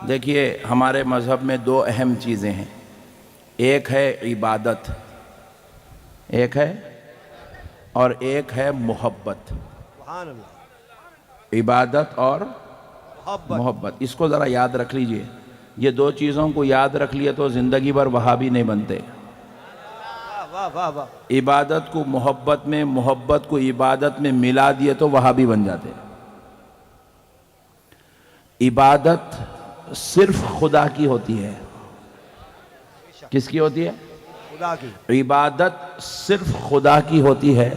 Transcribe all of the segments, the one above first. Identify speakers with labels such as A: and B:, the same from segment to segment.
A: دیکھیے ہمارے مذہب میں دو اہم چیزیں ہیں، ایک ہے عبادت، ایک ہے اور ایک ہے محبت۔
B: سبحان اللہ۔
A: عبادت اور
B: محبت۔
A: محبت، اس کو ذرا یاد رکھ لیجئے۔ یہ دو چیزوں کو یاد رکھ لیا تو زندگی بھر وہابی نہیں بنتے۔
B: واہ واہ واہ۔
A: عبادت کو محبت میں، محبت کو عبادت میں ملا دیے تو وہابی بن جاتے۔ عبادت صرف خدا کی ہوتی ہے۔ کس کی ہوتی ہے؟
B: خدا کی۔
A: عبادت صرف خدا کی ہوتی ہے،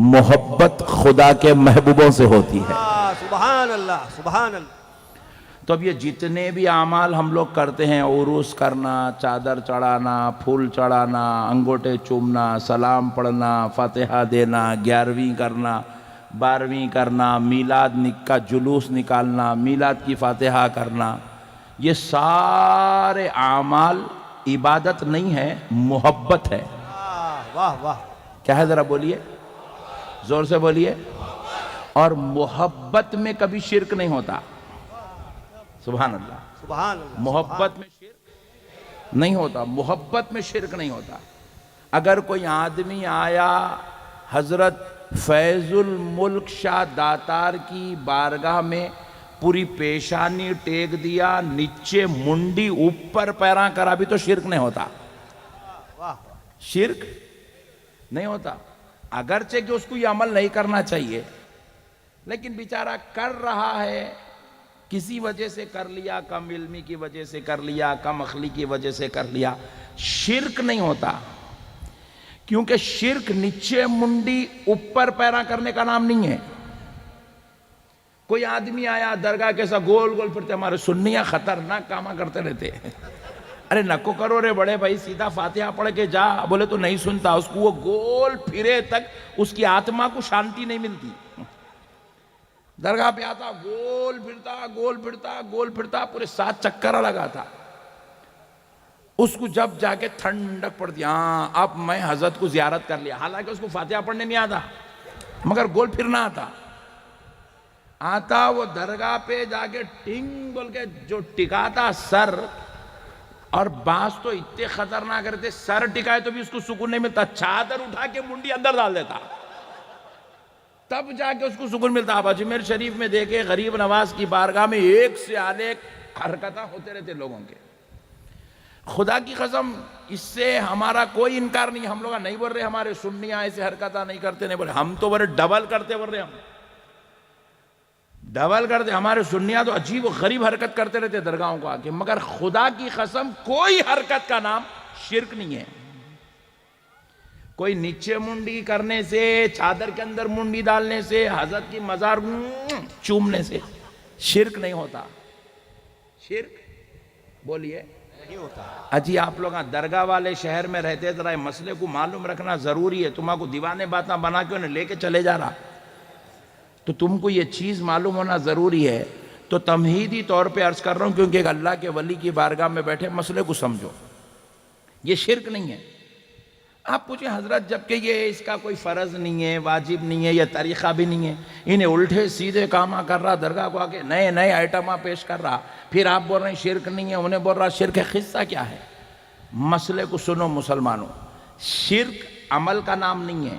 A: محبت خدا کے محبوبوں سے ہوتی ہے۔
B: سبحان اللہ سبحان اللہ۔
A: تو اب یہ جتنے بھی اعمال ہم لوگ کرتے ہیں، عروس کرنا، چادر چڑھانا، پھول چڑھانا، انگوٹھے چومنا، سلام پڑھنا، فاتحہ دینا، 11ویں کرنا، 12ویں کرنا، میلاد کا جلوس نکالنا، میلاد کی فاتحہ کرنا، یہ سارے اعمال عبادت نہیں ہے، محبت ہے۔
B: واہ واہ۔
A: کیا ہے ذرا بولیے، زور سے بولیے۔ اور محبت میں کبھی شرک نہیں ہوتا۔ سبحان اللہ۔
B: سبحان اللہ۔
A: محبت میں شرک نہیں ہوتا، محبت میں شرک نہیں ہوتا۔ اگر کوئی آدمی آیا حضرت فیض الملک شاہ داتار کی بارگاہ میں، پوری پیشانی ٹیک دیا، نیچے منڈی اوپر پیراں کرا، بھی تو شرک نہیں ہوتا۔
B: واہ۔
A: شرک نہیں ہوتا، اگرچہ کہ اس کو یہ عمل نہیں کرنا چاہیے، لیکن بیچارہ کر رہا ہے، کسی وجہ سے کر لیا، کم علمی کی وجہ سے کر لیا، کم عقلی کی وجہ سے کر لیا، شرک نہیں ہوتا۔ کیونکہ شرک نیچے منڈی اوپر پیراں کرنے کا نام نہیں ہے۔ کوئی آدمی آیا درگاہ کیسا گول گول پھرتے، ہمارے سنیاں خطرناک کاما کرتے رہتے ہیں، ارے نکو کرو رے بڑے بھائی، سیدھا فاتحہ پڑھ کے جا، بولے تو نہیں سنتا، اس کو وہ گول پھرے تک اس کی آتما کو شانتی نہیں ملتی۔ درگاہ پہ آتا، گول پھرتا گول پھرتا گول پھرتا، پورے 7 چکر لگاتا، اس کو جب جا کے ٹھنڈک پڑتی، ہاں اب میں حضرت کو زیارت کر لیا، حالانکہ اس کو فاتحہ پڑھنے نہیں آتا، مگر گول پھرنا آتا وہ درگاہ پہ جا کے ٹنگ بول کے جو ٹکاتا سر، اور بعض تو اتنے خطرناک کرتے، سر ٹکائے تو بھی اس کو سکون نہیں ملتا، چادر اٹھا کے منڈی اندر ڈال دیتا، تب جا کے اس کو سکون ملتا۔ اب اجمیر شریف میں دیکھے غریب نواز کی بارگاہ میں ایک سے آنے حرکتیں ہوتے رہتے لوگوں کے۔ خدا کی قسم، اس سے ہمارا کوئی انکار نہیں، ہم لوگ نہیں بول رہے ہمارے سنیاں ایسے حرکتیں نہیں کرتے، نہیں بولے، ہم تو بولے ڈبل کرتے، بول رہے ہم ڈبل کرتے، ہمارے سنیاں تو عجیب و غریب حرکت کرتے رہتے درگاہوں کو آکے، مگر خدا کی قسم کوئی حرکت کا نام شرک نہیں ہے۔ کوئی نیچے منڈی کرنے سے، چادر کے اندر منڈی ڈالنے سے، حضرت کی مزار چومنے سے شرک نہیں ہوتا۔ شرک بولیے
B: نہیں ہوتا۔
A: اجی آپ لوگ درگاہ والے شہر میں رہتے، ذرا مسئلے کو معلوم رکھنا ضروری ہے، تمہاں کو دیوانے باتاں بنا کے انہیں لے کے چلے جا رہا، تو تم کو یہ چیز معلوم ہونا ضروری ہے۔ تو تمہیدی طور پہ عرض کر رہا ہوں، کیونکہ ایک اللہ کے ولی کی بارگاہ میں بیٹھے، مسئلے کو سمجھو، یہ شرک نہیں ہے۔ آپ پوچھیں حضرت، جبکہ یہ اس کا کوئی فرض نہیں ہے، واجب نہیں ہے، یہ طریقہ بھی نہیں ہے، انہیں الٹے سیدھے کاماں کر رہا، درگاہ کو آکے نئے نئے آئٹماں پیش کر رہا، پھر آپ بول رہے ہیں شرک نہیں ہے، انہیں بول رہا شرک ہے۔ قصہ کیا ہے؟ مسئلے کو سنو مسلمانوں، شرک عمل کا نام نہیں ہے۔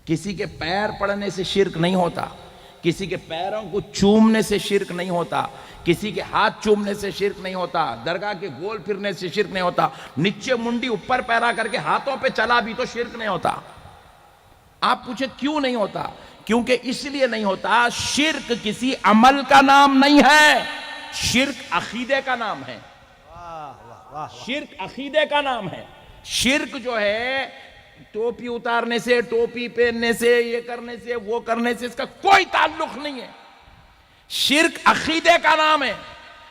A: کسی کے پیر پڑنے سے شرک نہیں ہوتا، کسی کے پیروں کو چومنے سے شرک نہیں ہوتا، کسی کے ہاتھ چومنے سے شرک نہیں ہوتا، درگاہ کے گول پھرنے سے شرک نہیں ہوتا، نیچے منڈی اوپر پیرا کر کے ہاتھوں پہ چلا بھی تو شرک نہیں ہوتا۔ آپ پوچھیں کیوں نہیں ہوتا؟ کیونکہ اس لیے نہیں ہوتا، شرک کسی عمل کا نام نہیں ہے، شرک عقیدے کا نام ہے۔ شرک عقیدے کا نام ہے۔ شرک جو ہے ٹوپی اتارنے سے، ٹوپی پہننے سے، یہ کرنے سے، وہ کرنے سے، اس کا کوئی تعلق نہیں ہے۔ شرک عقیدے کا نام ہے۔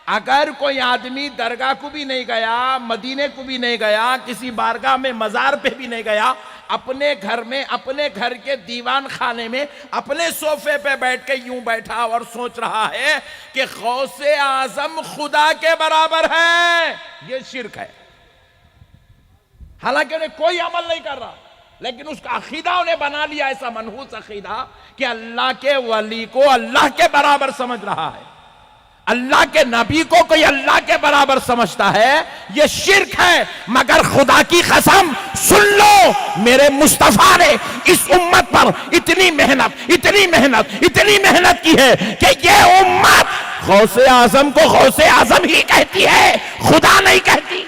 A: اگر کوئی آدمی درگاہ کو بھی نہیں گیا، مدینے کو بھی نہیں گیا، کسی بارگاہ میں مزار پہ بھی نہیں گیا، اپنے گھر میں، اپنے گھر کے دیوان خانے میں، اپنے صوفے پہ بیٹھ کے یوں بیٹھا اور سوچ رہا ہے کہ غوث اعظم خدا کے برابر ہے، یہ شرک ہے۔ حالانکہ انہیں کوئی عمل نہیں کر رہا، لیکن اس کا عقیدہ انہیں بنا لیا ایسا منحوس عقیدہ کہ اللہ کے ولی کو اللہ کے برابر سمجھ رہا ہے۔ اللہ کے نبی کو کوئی اللہ کے برابر سمجھتا ہے یہ شرک ہے، مگر خدا کی قسم سن لو، میرے مصطفیٰ نے اس امت پر اتنی محنت کی ہے کہ یہ امت غوث اعظم کو غوث اعظم ہی کہتی ہے، خدا نہیں کہتی،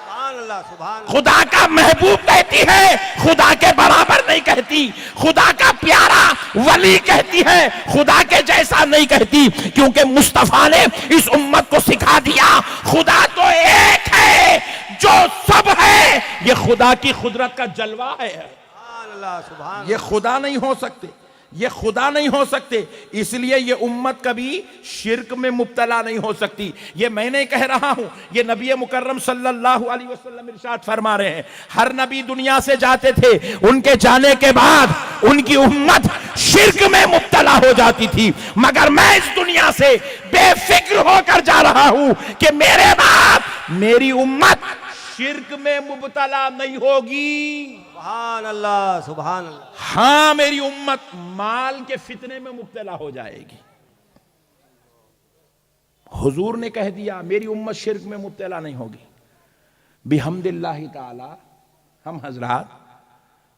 B: سبحان اللہ سبحان اللہ
A: خدا کا محبوب کہتی ہے، خدا کے برابر نہیں کہتی، خدا کا پیارا ولی کہتی ہے، خدا کے جیسا نہیں کہتی، کیونکہ مصطفیٰ نے اس امت کو سکھا دیا خدا تو ایک ہے جو سب ہے، یہ خدا کی قدرت کا جلوہ ہے،
B: سبحان اللہ سبحان
A: یہ خدا نہیں ہو سکتے، یہ خدا نہیں ہو سکتے، اس لیے یہ امت کبھی شرک میں مبتلا نہیں ہو سکتی۔ یہ میں نہیں کہہ رہا ہوں، یہ نبی مکرم صلی اللہ علیہ وسلم ارشاد فرما رہے ہیں، ہر نبی دنیا سے جاتے تھے، ان کے جانے کے بعد ان کی امت شرک میں مبتلا ہو جاتی تھی، مگر میں اس دنیا سے بے فکر ہو کر جا رہا ہوں کہ میرے بعد میری امت شرک میں مبتلا نہیں ہوگی۔
B: سبحان اللہ سبحان اللہ
A: ہاں میری امت مال کے فتنے میں مبتلا ہو جائے گی۔ حضور نے کہہ دیا میری امت شرک میں مبتلا نہیں ہوگی۔ بحمد اللہ تعالی ہم حضرات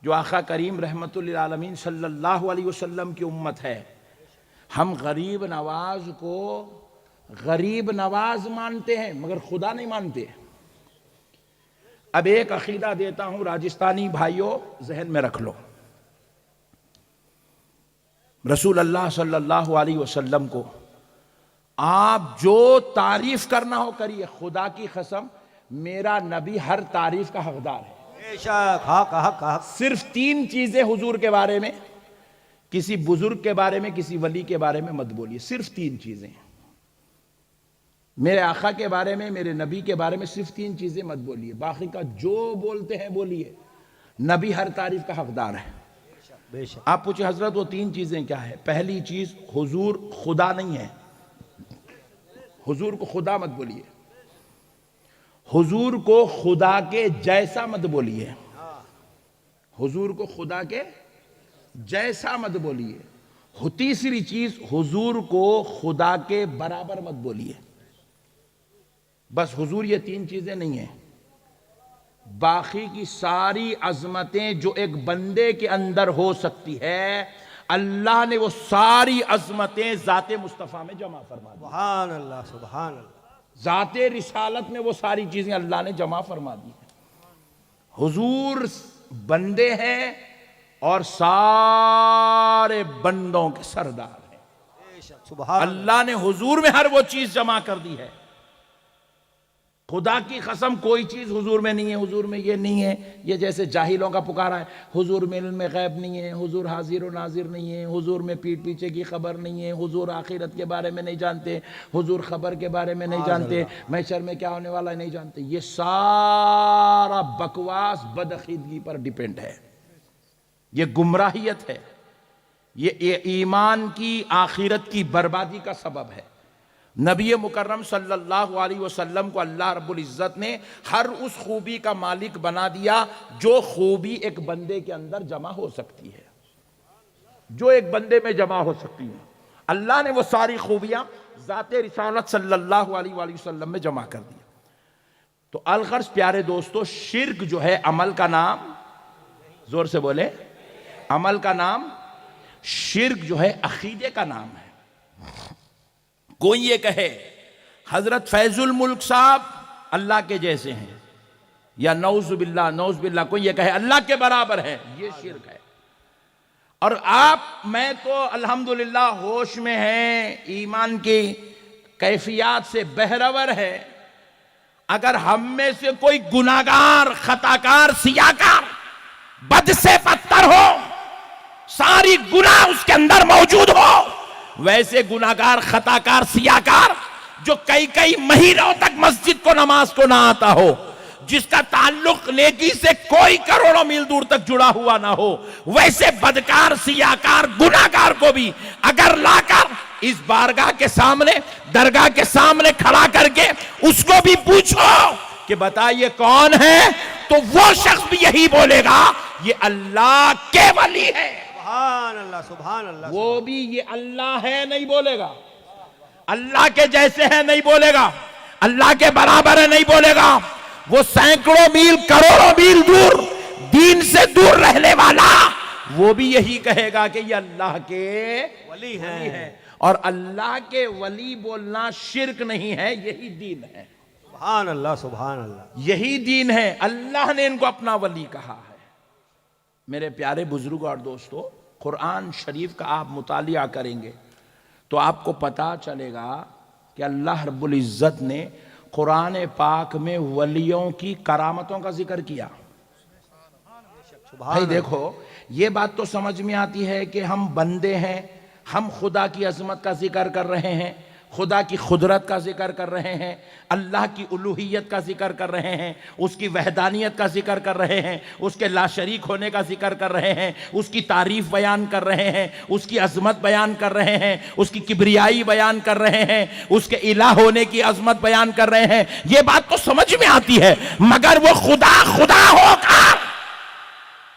A: جو آقا کریم رحمت للعالمین صلی اللہ علیہ وسلم کی امت ہے، ہم غریب نواز کو غریب نواز مانتے ہیں مگر خدا نہیں مانتے۔ اب ایک عقیدہ دیتا ہوں راجستانی بھائیوں، ذہن میں رکھ لو، رسول اللہ صلی اللہ علیہ وسلم کو آپ جو تعریف کرنا ہو کریے، خدا کی قسم میرا نبی ہر تعریف کا حقدار ہے۔
B: بے شک حق حق حق
A: صرف 3 چیزیں حضور کے بارے میں، کسی بزرگ کے بارے میں، کسی ولی کے بارے میں مت بولیے، صرف 3 چیزیں، میرے آقا کے بارے میں، میرے نبی کے بارے میں صرف 3 چیزیں مت بولیے، باقی کا جو بولتے ہیں بولیے، نبی ہر تعریف کا حقدار ہے۔
B: بے شک
A: آپ پوچھے حضرت وہ 3 چیزیں کیا ہے؟ پہلی چیز حضور خدا نہیں ہے، حضور کو خدا مت بولیے، حضور کو خدا کے جیسا مت بولیے، حضور کو خدا کے جیسا مت بولیے۔ تیسری چیز حضور کو خدا کے برابر مت بولیے۔ بس حضور یہ 3 چیزیں نہیں ہیں، باقی کی ساری عظمتیں جو ایک بندے کے اندر ہو سکتی ہے، اللہ نے وہ ساری عظمتیں ذات مصطفیٰ میں جمع فرما دی،
B: سبحان اللہ سبحان اللہ
A: ذات رسالت میں وہ ساری چیزیں اللہ نے جمع فرما دی ہیں۔ حضور بندے ہیں اور سارے بندوں کے سردار ہیں،
B: بے شک سبحان اللہ
A: اللہ نے حضور میں ہر وہ چیز جمع کر دی ہے۔ خدا کی قسم کوئی چیز حضور میں نہیں ہے، حضور میں یہ نہیں ہے، یہ جیسے جاہلوں کا پکارا ہے، حضور میں علم غیب نہیں ہے، حضور حاضر و ناظر نہیں ہے، حضور میں پیٹ پیچھے کی خبر نہیں ہے، حضور آخرت کے بارے میں نہیں جانتے، حضور خبر کے بارے میں نہیں جانتے، محشر میں کیا ہونے والا ہے نہیں جانتے۔ یہ سارا بکواس بدعقیدگی پر ڈیپینڈ ہے، یہ گمراہیت ہے، یہ ایمان کی آخرت کی بربادی کا سبب ہے۔ نبی مکرم صلی اللہ علیہ وسلم کو اللہ رب العزت نے ہر اس خوبی کا مالک بنا دیا جو خوبی ایک بندے کے اندر جمع ہو سکتی ہے، جو ایک بندے میں جمع ہو سکتی ہے، اللہ نے وہ ساری خوبیاں ذات رسالت صلی اللہ علیہ وآلہ وسلم میں جمع کر دی۔ تو الغرض پیارے دوستو، شرک جو ہے عمل کا نام، زور سے بولے، عمل کا نام، شرک جو ہے عقیدے کا نام ہے۔ کوئی یہ کہے حضرت فیض الملک صاحب اللہ کے جیسے ہیں، یا نعوذ باللہ کوئی یہ کہے اللہ کے برابر ہے، یہ شرک ہے۔ اور میں تو الحمدللہ ہوش میں ہیں، ایمان کی کیفیات سے بہرور ہے، اگر ہم میں سے کوئی گناہگار، خطاکار، سیاکار، بد سے بدتر ہو، ساری گناہ اس کے اندر موجود ہو، ویسے گناہگار، خطاکار، سیاکار جو کئی مہینوں تک مسجد کو، نماز کو نہ آتا ہو، جس کا تعلق نیکی سے کوئی کروڑوں میل دور تک جڑا ہوا نہ ہو، ویسے بدکار، سیاکار، گناہگار کو بھی اگر لا کر اس بارگاہ کے سامنے، درگاہ کے سامنے کھڑا کر کے اس کو بھی پوچھو کہ بتائیے کون ہے، تو وہ شخص بھی یہی بولے گا یہ اللہ کے ولی ہے،
B: سبحان اللہ سبحان اللہ
A: وہ بھی یہ اللہ ہے نہیں بولے گا۔ اللہ کے جیسے ہیں نہیں بولے گا, اللہ کے برابر ہے نہیں بولے گا. وہ سینکڑوں میل کروڑوں میل دور دین سے دور رہنے والا وہ بھی یہی کہے گا کہ یہ اللہ کے
B: ولی ہیں.
A: اور اللہ کے ولی بولنا شرک نہیں ہے, یہی دین ہے.
B: سبحان اللہ سبحان اللہ.
A: یہی دین ہے. اللہ نے ان کو اپنا ولی کہا ہے. میرے پیارے بزرگ اور دوستو, قرآن شریف کا آپ مطالعہ کریں گے تو آپ کو پتا چلے گا کہ اللہ رب العزت نے قرآن پاک میں ولیوں کی کرامتوں کا ذکر کیا. بھائی دیکھو, یہ بات تو سمجھ میں آتی ہے کہ ہم بندے ہیں, ہم خدا کی عظمت کا ذکر کر رہے ہیں, خدا کی قدرت کا ذکر کر رہے ہیں, اللہ کی الوہیت کا ذکر کر رہے ہیں, اس کی وحدانیت کا ذکر کر رہے ہیں, اس کے لا شریک ہونے کا ذکر کر رہے ہیں, اس کی تعریف بیان کر رہے ہیں, اس کی عظمت بیان کر رہے ہیں, اس کی کبریائی بیان کر رہے ہیں, اس کے الہ ہونے کی عظمت بیان کر رہے ہیں. یہ بات تو سمجھ میں آتی ہے, مگر وہ خدا ہو کر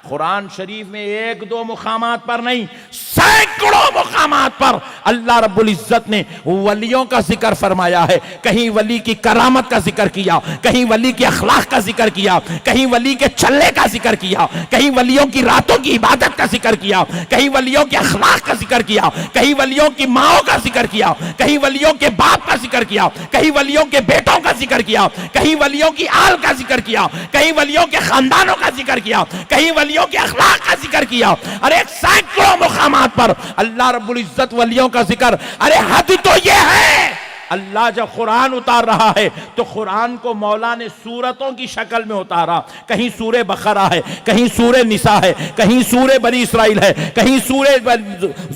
A: قرآن شریف میں ایک دو مقامات پر نہیں, سینکڑوں مقامات پر اللہ رب العزت نے ولیوں کا ذکر فرمایا ہے. کہیں ولی کی کرامت کا ذکر کیا, کہیں ولی کے اخلاق کا ذکر کیا, کہیں ولی کے چلنے کا ذکر کیا, کہیں ولیوں کی راتوں کی عبادت کا ذکر کیا, کہیں ولیوں کے اخلاق کا ذکر کیا, کہیں ولیوں کی ماؤں کا ذکر کیا, کہیں ولیوں کے باپ کا ذکر کیا, کہیں ولیوں کے بیٹوں کا ذکر کیا, کہیں ولیوں کی آل کا ذکر کیا, کہیں ولیوں کے خاندانوں کا ذکر کیا, کہیں ولیوں کے اخلاق کا ذکر کیا. ارے سینکڑوں مقامات پر اللہ رب العزت ولیوں کا ذکر. ارے حد تو یہ ہے, اللہ جب قرآن اتار رہا ہے تو قرآن کو مولا نے سورتوں کی شکل میں اتارا. کہیں سورہ بقرہ ہے, کہیں سورہ نساء ہے, کہیں سورہ بنی اسرائیل ہے, کہیں سورہ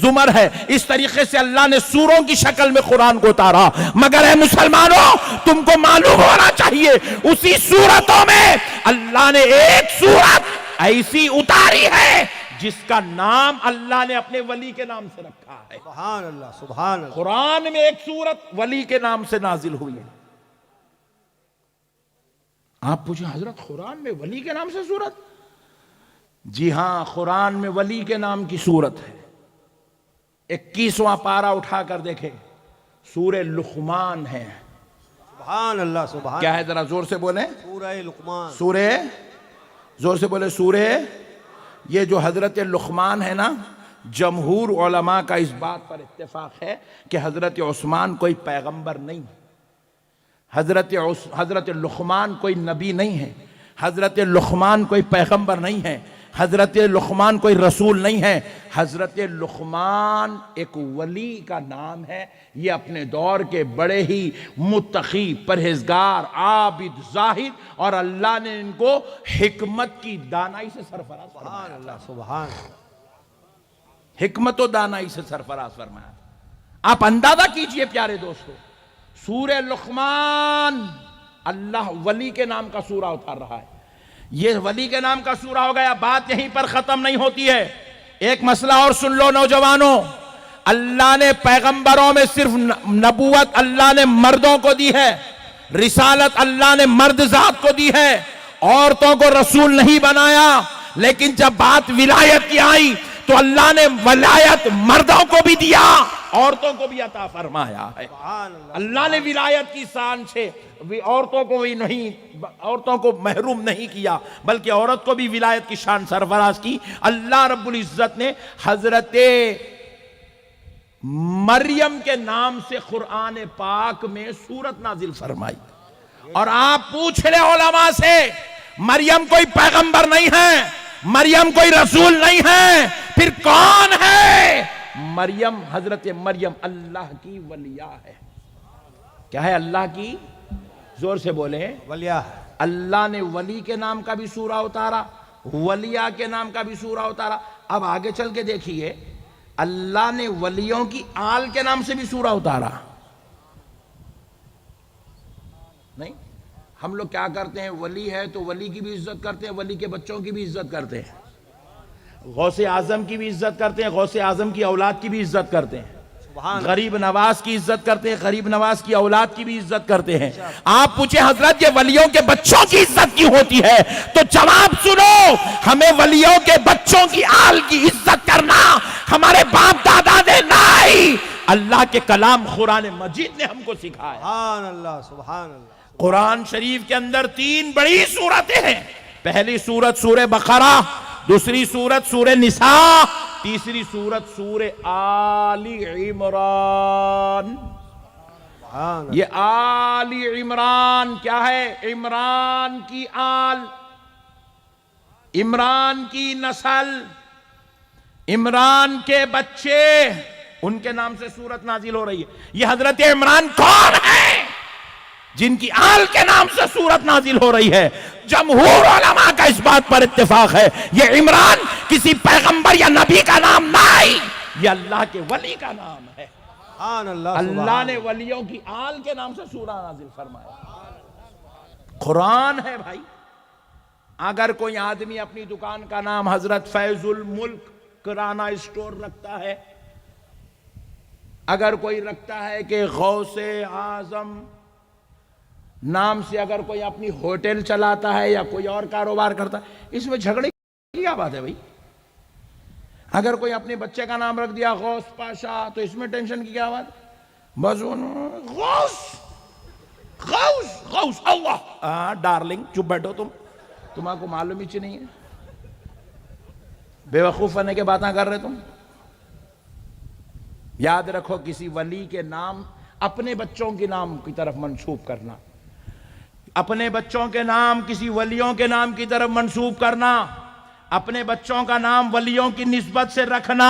A: زمر ہے. اس طریقے سے اللہ نے سوروں کی شکل میں قرآن کو اتارا. مگر اے مسلمانوں, تم کو معلوم ہونا چاہیے اسی سورتوں میں اللہ نے ایک سورت ایسی اتاری ہے جس کا نام اللہ نے اپنے ولی کے نام سے رکھا ہے.
B: سبحان اللہ سبحان اللہ.
A: قرآن میں ایک سورت ولی کے نام سے نازل ہوئی ہے. آپ پوچھیں حضرت قرآن میں ولی کے نام سے سورت؟ جی ہاں, قرآن میں ولی کے نام کی سورت ہے. 21واں پارہ اٹھا کر دیکھیں, سورہ لقمان ہے.
B: سبحان اللہ سبحان.
A: کیا ہے ذرا زور سے بولیں؟
B: سورہ لقمان.
A: سورہ, زور سے بولے سورہ. یہ جو حضرت لقمان ہے نا, جمہور علماء کا اس بات پر اتفاق ہے کہ حضرت عثمان کوئی پیغمبر نہیں, حضرت لقمان کوئی نبی نہیں ہے, حضرت لقمان کوئی پیغمبر نہیں ہے, حضرت لقمان کوئی رسول نہیں ہے. حضرت لقمان ایک ولی کا نام ہے. یہ اپنے دور کے بڑے ہی متقی, پرہیزگار, عابد, زاہد, اور اللہ نے ان کو حکمت کی دانائی سے سرفراز فرمایا.
B: سبحان اللہ سبحان.
A: حکمت و دانائی سے سرفراز فرمایا. آپ اندازہ کیجئے پیارے دوستو, سورہ لقمان اللہ ولی کے نام کا سورہ اتار رہا ہے. یہ ولی کے نام کا سورہ ہو گیا. بات یہیں پر ختم نہیں ہوتی ہے. ایک مسئلہ اور سن لو نوجوانوں, اللہ نے پیغمبروں میں صرف نبوت اللہ نے مردوں کو دی ہے, رسالت اللہ نے مرد ذات کو دی ہے, عورتوں کو رسول نہیں بنایا. لیکن جب بات ولایت کی آئی تو اللہ نے ولایت مردوں کو بھی دیا, عورتوں کو بھی عطا فرمایا ہے. اللہ نے ولایت کی شان سے عورتوں کو بھی نہیں, عورتوں کو محروم نہیں کیا, بلکہ عورت کو بھی ولایت کی شان سرفراز کی. اللہ رب العزت نے حضرت مریم کے نام سے قرآن پاک میں سورت نازل فرمائی. اور آپ پوچھ لے علماء سے, مریم کوئی پیغمبر نہیں ہے, مریم کوئی رسول نہیں ہے, پھر کون ہے؟ مریم, حضرت مریم اللہ کی ولیہ ہے. کیا ہے اللہ کی؟ زور سے بولیں.
B: ولیہ ہے.
A: اللہ نے ولی کے نام کا بھی سورہ اتارا, ولیہ کے نام کا بھی سورہ اتارا. اب آگے چل کے دیکھیے, اللہ نے ولیوں کی آل کے نام سے بھی سورہ اتارا. نہیں, ہم لوگ کیا کرتے ہیں, ولی ہے تو ولی کی بھی عزت کرتے ہیں, ولی کے بچوں کی بھی عزت کرتے ہیں, غوث اعظم کی بھی عزت کرتے ہیں, غوث اعظم کی اولاد کی بھی عزت کرتے ہیں, غریب نواز کی عزت کرتے ہیں, غریب نواز کی اولاد کی بھی عزت کرتے ہیں. آپ پوچھیں حضرت یہ ولیوں کے بچوں کی عزت کیوں ہوتی ہے, تو جواب سنو, ہمیں ولیوں کے بچوں کی آل کی عزت کرنا ہمارے باپ دادا نے نہیں, اللہ کے کلام قرآن مجید نے ہم کو سکھایا.
B: سبحان اللہ سبحان اللہ.
A: قرآن شریف کے اندر 3 بڑی سورتیں ہیں. پہلی سورت سورہ بقرہ، دوسری سورت سورہ نساء، تیسری سورت سورہ آل عمران.
B: سبحان اللہ.
A: یہ آل عمران کیا ہے؟ عمران کی آل، عمران کی نسل، عمران کے بچے، ان کے نام سے سورت نازل ہو رہی ہے. یہ حضرت عمران کون ہے جن کی آل کے نام سے سورت نازل ہو رہی ہے؟ جمہور علماء کا اس بات پر اتفاق ہے یہ عمران کسی پیغمبر یا نبی کا نام نہیں، یہ اللہ کے ولی کا نام ہے.
B: سبحان اللہ.
A: اللہ نے ولیوں کی آل کے نام سے سورہ نازل فرمایا. قرآن ہے بھائی. اگر کوئی آدمی اپنی دکان کا نام حضرت فیض الملک کرانہ اسٹور رکھتا ہے، اگر کوئی رکھتا ہے کہ غوث اعظم نام سے اگر کوئی اپنی ہوٹل چلاتا ہے یا کوئی اور کاروبار کرتا ہے، اس میں جھگڑے کی کیا بات ہے بھائی؟ اگر کوئی اپنے بچے کا نام رکھ دیا غوث پاشا، تو اس میں ٹینشن کی کیا بات؟ بس غوث غوث غوث اللہ. ڈارلنگ چپ بیٹھو، تمہارے کو معلوم ہی نہیں ہے، بے وقوف بننے کے باتیں کر رہے تم. یاد رکھو کسی ولی کے نام اپنے بچوں کے نام کی طرف منسوب کرنا، اپنے بچوں کے نام کسی ولیوں کے نام کی طرف منسوب کرنا، اپنے بچوں کا نام ولیوں کی نسبت سے رکھنا،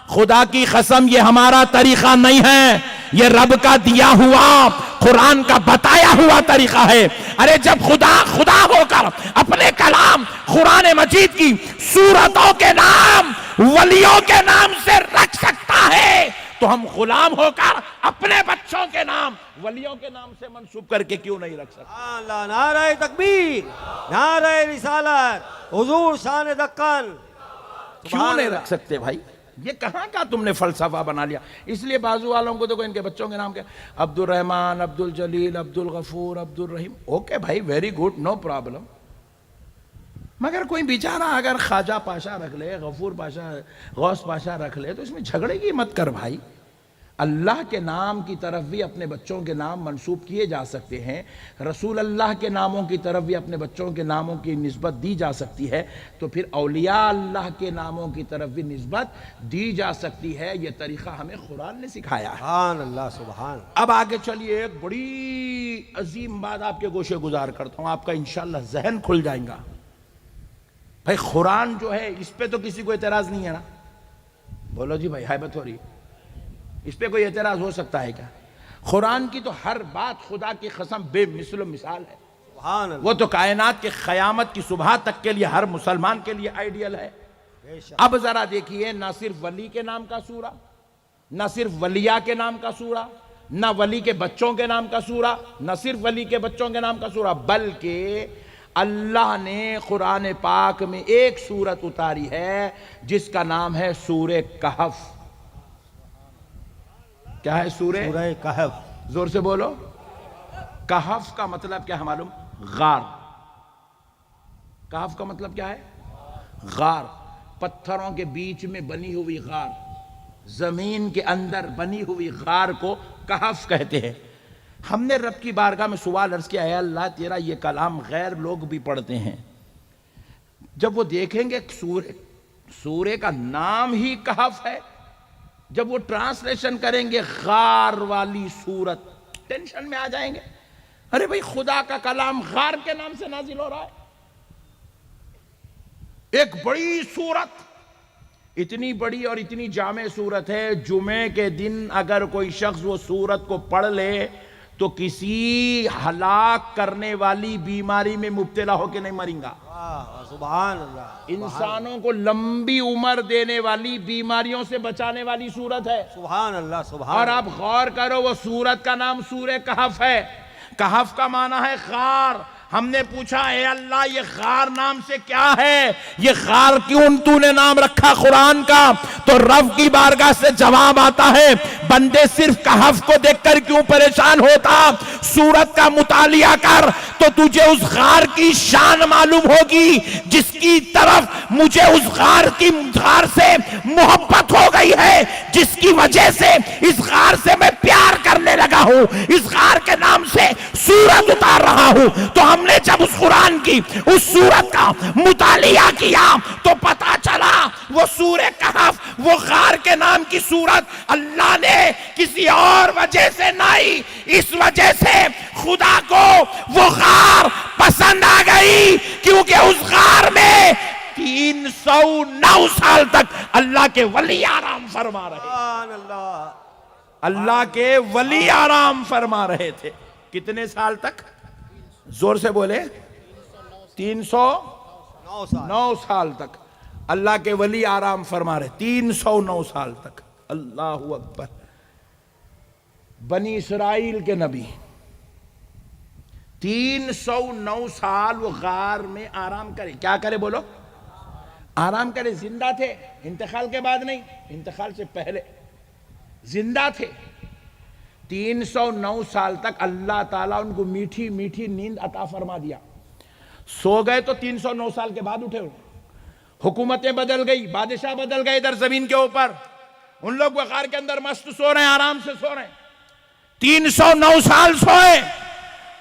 A: خدا کی قسم یہ ہمارا طریقہ نہیں ہے، یہ رب کا دیا ہوا قرآن کا بتایا ہوا طریقہ ہے. ارے جب خدا ہو کر اپنے کلام قرآن مجید کی سورتوں کے نام ولیوں کے نام سے رکھ سکتا ہے تو ہم غلام ہو کر اپنے بچوں کے نام ولیوں کے نام سے منسوب کر کے کیوں نہیں رکھ سکتے؟
B: اللہ. نعرہ تکبیر، نعرہ رسالت، حضور شان دکن.
A: کیوں نہیں رکھ سکتے بھائی؟ یہ کہاں کا تم نے فلسفہ بنا لیا؟ اس لیے بازو والوں کو دیکھو ان کے بچوں کے نام کیا؟ عبد الرحمن، عبد الجلیل، عبد الغفور، عبد الرحیم. اوکے بھائی، ویری گڈ، نو پرابلم. مگر کوئی بیچارہ اگر خواجہ پاشا رکھ لے، غفور پاشا، غوث پاشا رکھ لے، تو اس میں جھگڑے کی مت کر بھائی. اللہ کے نام کی طرف بھی اپنے بچوں کے نام منسوب کیے جا سکتے ہیں، رسول اللہ کے ناموں کی طرف بھی اپنے بچوں کے ناموں کی نسبت دی جا سکتی ہے، تو پھر اولیاء اللہ کے ناموں کی طرف بھی نسبت دی جا سکتی ہے. یہ طریقہ ہمیں قرآن نے سکھایا ہے.
B: سبحان اللہ سبحان.
A: اب آگے چلیے، ایک بڑی عظیم بات آپ کے گوشے گزار کرتا ہوں، آپ کا انشاءاللہ ذہن کھل جائیں گا. بھائی قرآن جو ہے اس پہ تو کسی کو اعتراض نہیں ہے نا؟ بولو جی بھائی، ہائبت ہو رہی ہے، اس پہ کوئی اعتراض ہو سکتا ہے کیا؟ قرآن کی تو ہر بات خدا کی قسم بے مثل و مثال ہے.
B: سبحان اللہ.
A: وہ تو کائنات کے قیامت کی صبح تک کے لیے ہر مسلمان کے لیے آئیڈیل ہے.
B: بے شک.
A: اب ذرا دیکھیے، نہ صرف ولی کے نام کا سورہ، نہ صرف ولیہ کے نام کا سورہ، نہ ولی کے بچوں کے نام کا سورہ، نہ صرف ولی کے بچوں کے نام کا سورہ، بلکہ اللہ نے قرآن پاک میں ایک سورت اتاری ہے جس کا نام ہے سورہ کہف. کیا ہے؟ سورہ
B: کہف.
A: زور سے بولو. کہف کا مطلب کیا ہے معلوم؟ غار. کہف کا مطلب کیا ہے؟ غار. پتھروں کے بیچ میں بنی ہوئی غار، زمین کے اندر بنی ہوئی غار کو کہف کہتے ہیں. ہم نے رب کی بارگاہ میں سوال عرض کیا، اے اللہ تیرا یہ کلام غیر لوگ بھی پڑھتے ہیں، جب وہ دیکھیں گے سورے کا نام ہی کہف ہے، جب وہ ٹرانسلیشن کریں گے غار والی سورت، ٹینشن میں آ جائیں گے. ارے بھئی خدا کا کلام غار کے نام سے نازل ہو رہا ہے. ایک بڑی سورت، اتنی بڑی اور اتنی جامع سورت ہے، جمعے کے دن اگر کوئی شخص وہ سورت کو پڑھ لے تو کسی ہلاک کرنے والی بیماری میں مبتلا ہو کے نہیں مریں گا.
B: سبحان اللہ.
A: انسانوں کو لمبی عمر دینے والی، بیماریوں سے بچانے والی سورت ہے.
B: سبحان اللہ سبحان.
A: اور آپ غور کرو، وہ سورت کا نام سورہ کہف ہے. کہف کا معنی ہے غار. ہم نے پوچھا اے اللہ یہ غار نام سے کیا ہے، یہ غار کیوں تو نے نام رکھا قرآن کا؟ تو رب کی بارگاہ سے جواب آتا ہے بندے صرف کہف کو دیکھ کر کیوں پریشان ہوتا، سورت کا مطالعہ کر تو تجھے اس غار کی شان معلوم ہوگی جس کی طرف مجھے اس غار سے محبت ہو گئی ہے، جس کی وجہ سے اس غار سے میں پیار کرنے لگا ہوں، اس غار کے نام سے سورت اتار رہا ہوں۔ تو ہم نے جب اس قرآن کی اس سورت کا مطالعہ کیا تو پتا چلا وہ سورہ کہف، وہ غار کے نام کی سورت اللہ نے کسی اور وجہ سے نہیں، اس وجہ سے خدا کو وہ غار پسند آ گئی کیونکہ اس غار میں 309 سال تک اللہ کے ولی آرام فرما رہے،
B: سبحان اللہ،
A: اللہ کے ولی آرام فرما رہے تھے۔ کتنے سال تک؟ زور سے بولے، 309 سال تک اللہ کے ولی آرام فرما رہے، 309 سال تک۔ اللہ اکبر۔ بنی اسرائیل کے نبی 309 سال وہ غار میں آرام کرے، کیا کرے بولو؟ آرام کرے، زندہ تھے، انتقال کے بعد نہیں، انتقال سے پہلے زندہ تھے۔ 309 سال تک اللہ تعالیٰ ان کو میٹھی میٹھی نیند عطا فرما دیا۔ سو گئے تو 309 سال کے بعد اٹھے، حکومتیں بدل گئی، بادشاہ بدل گئے ادھر زمین کے اوپر، ان لوگ غار کے اندر مست سو رہے ہیں، آرام سے سو رہے ہیں۔ 309 سال سوئے،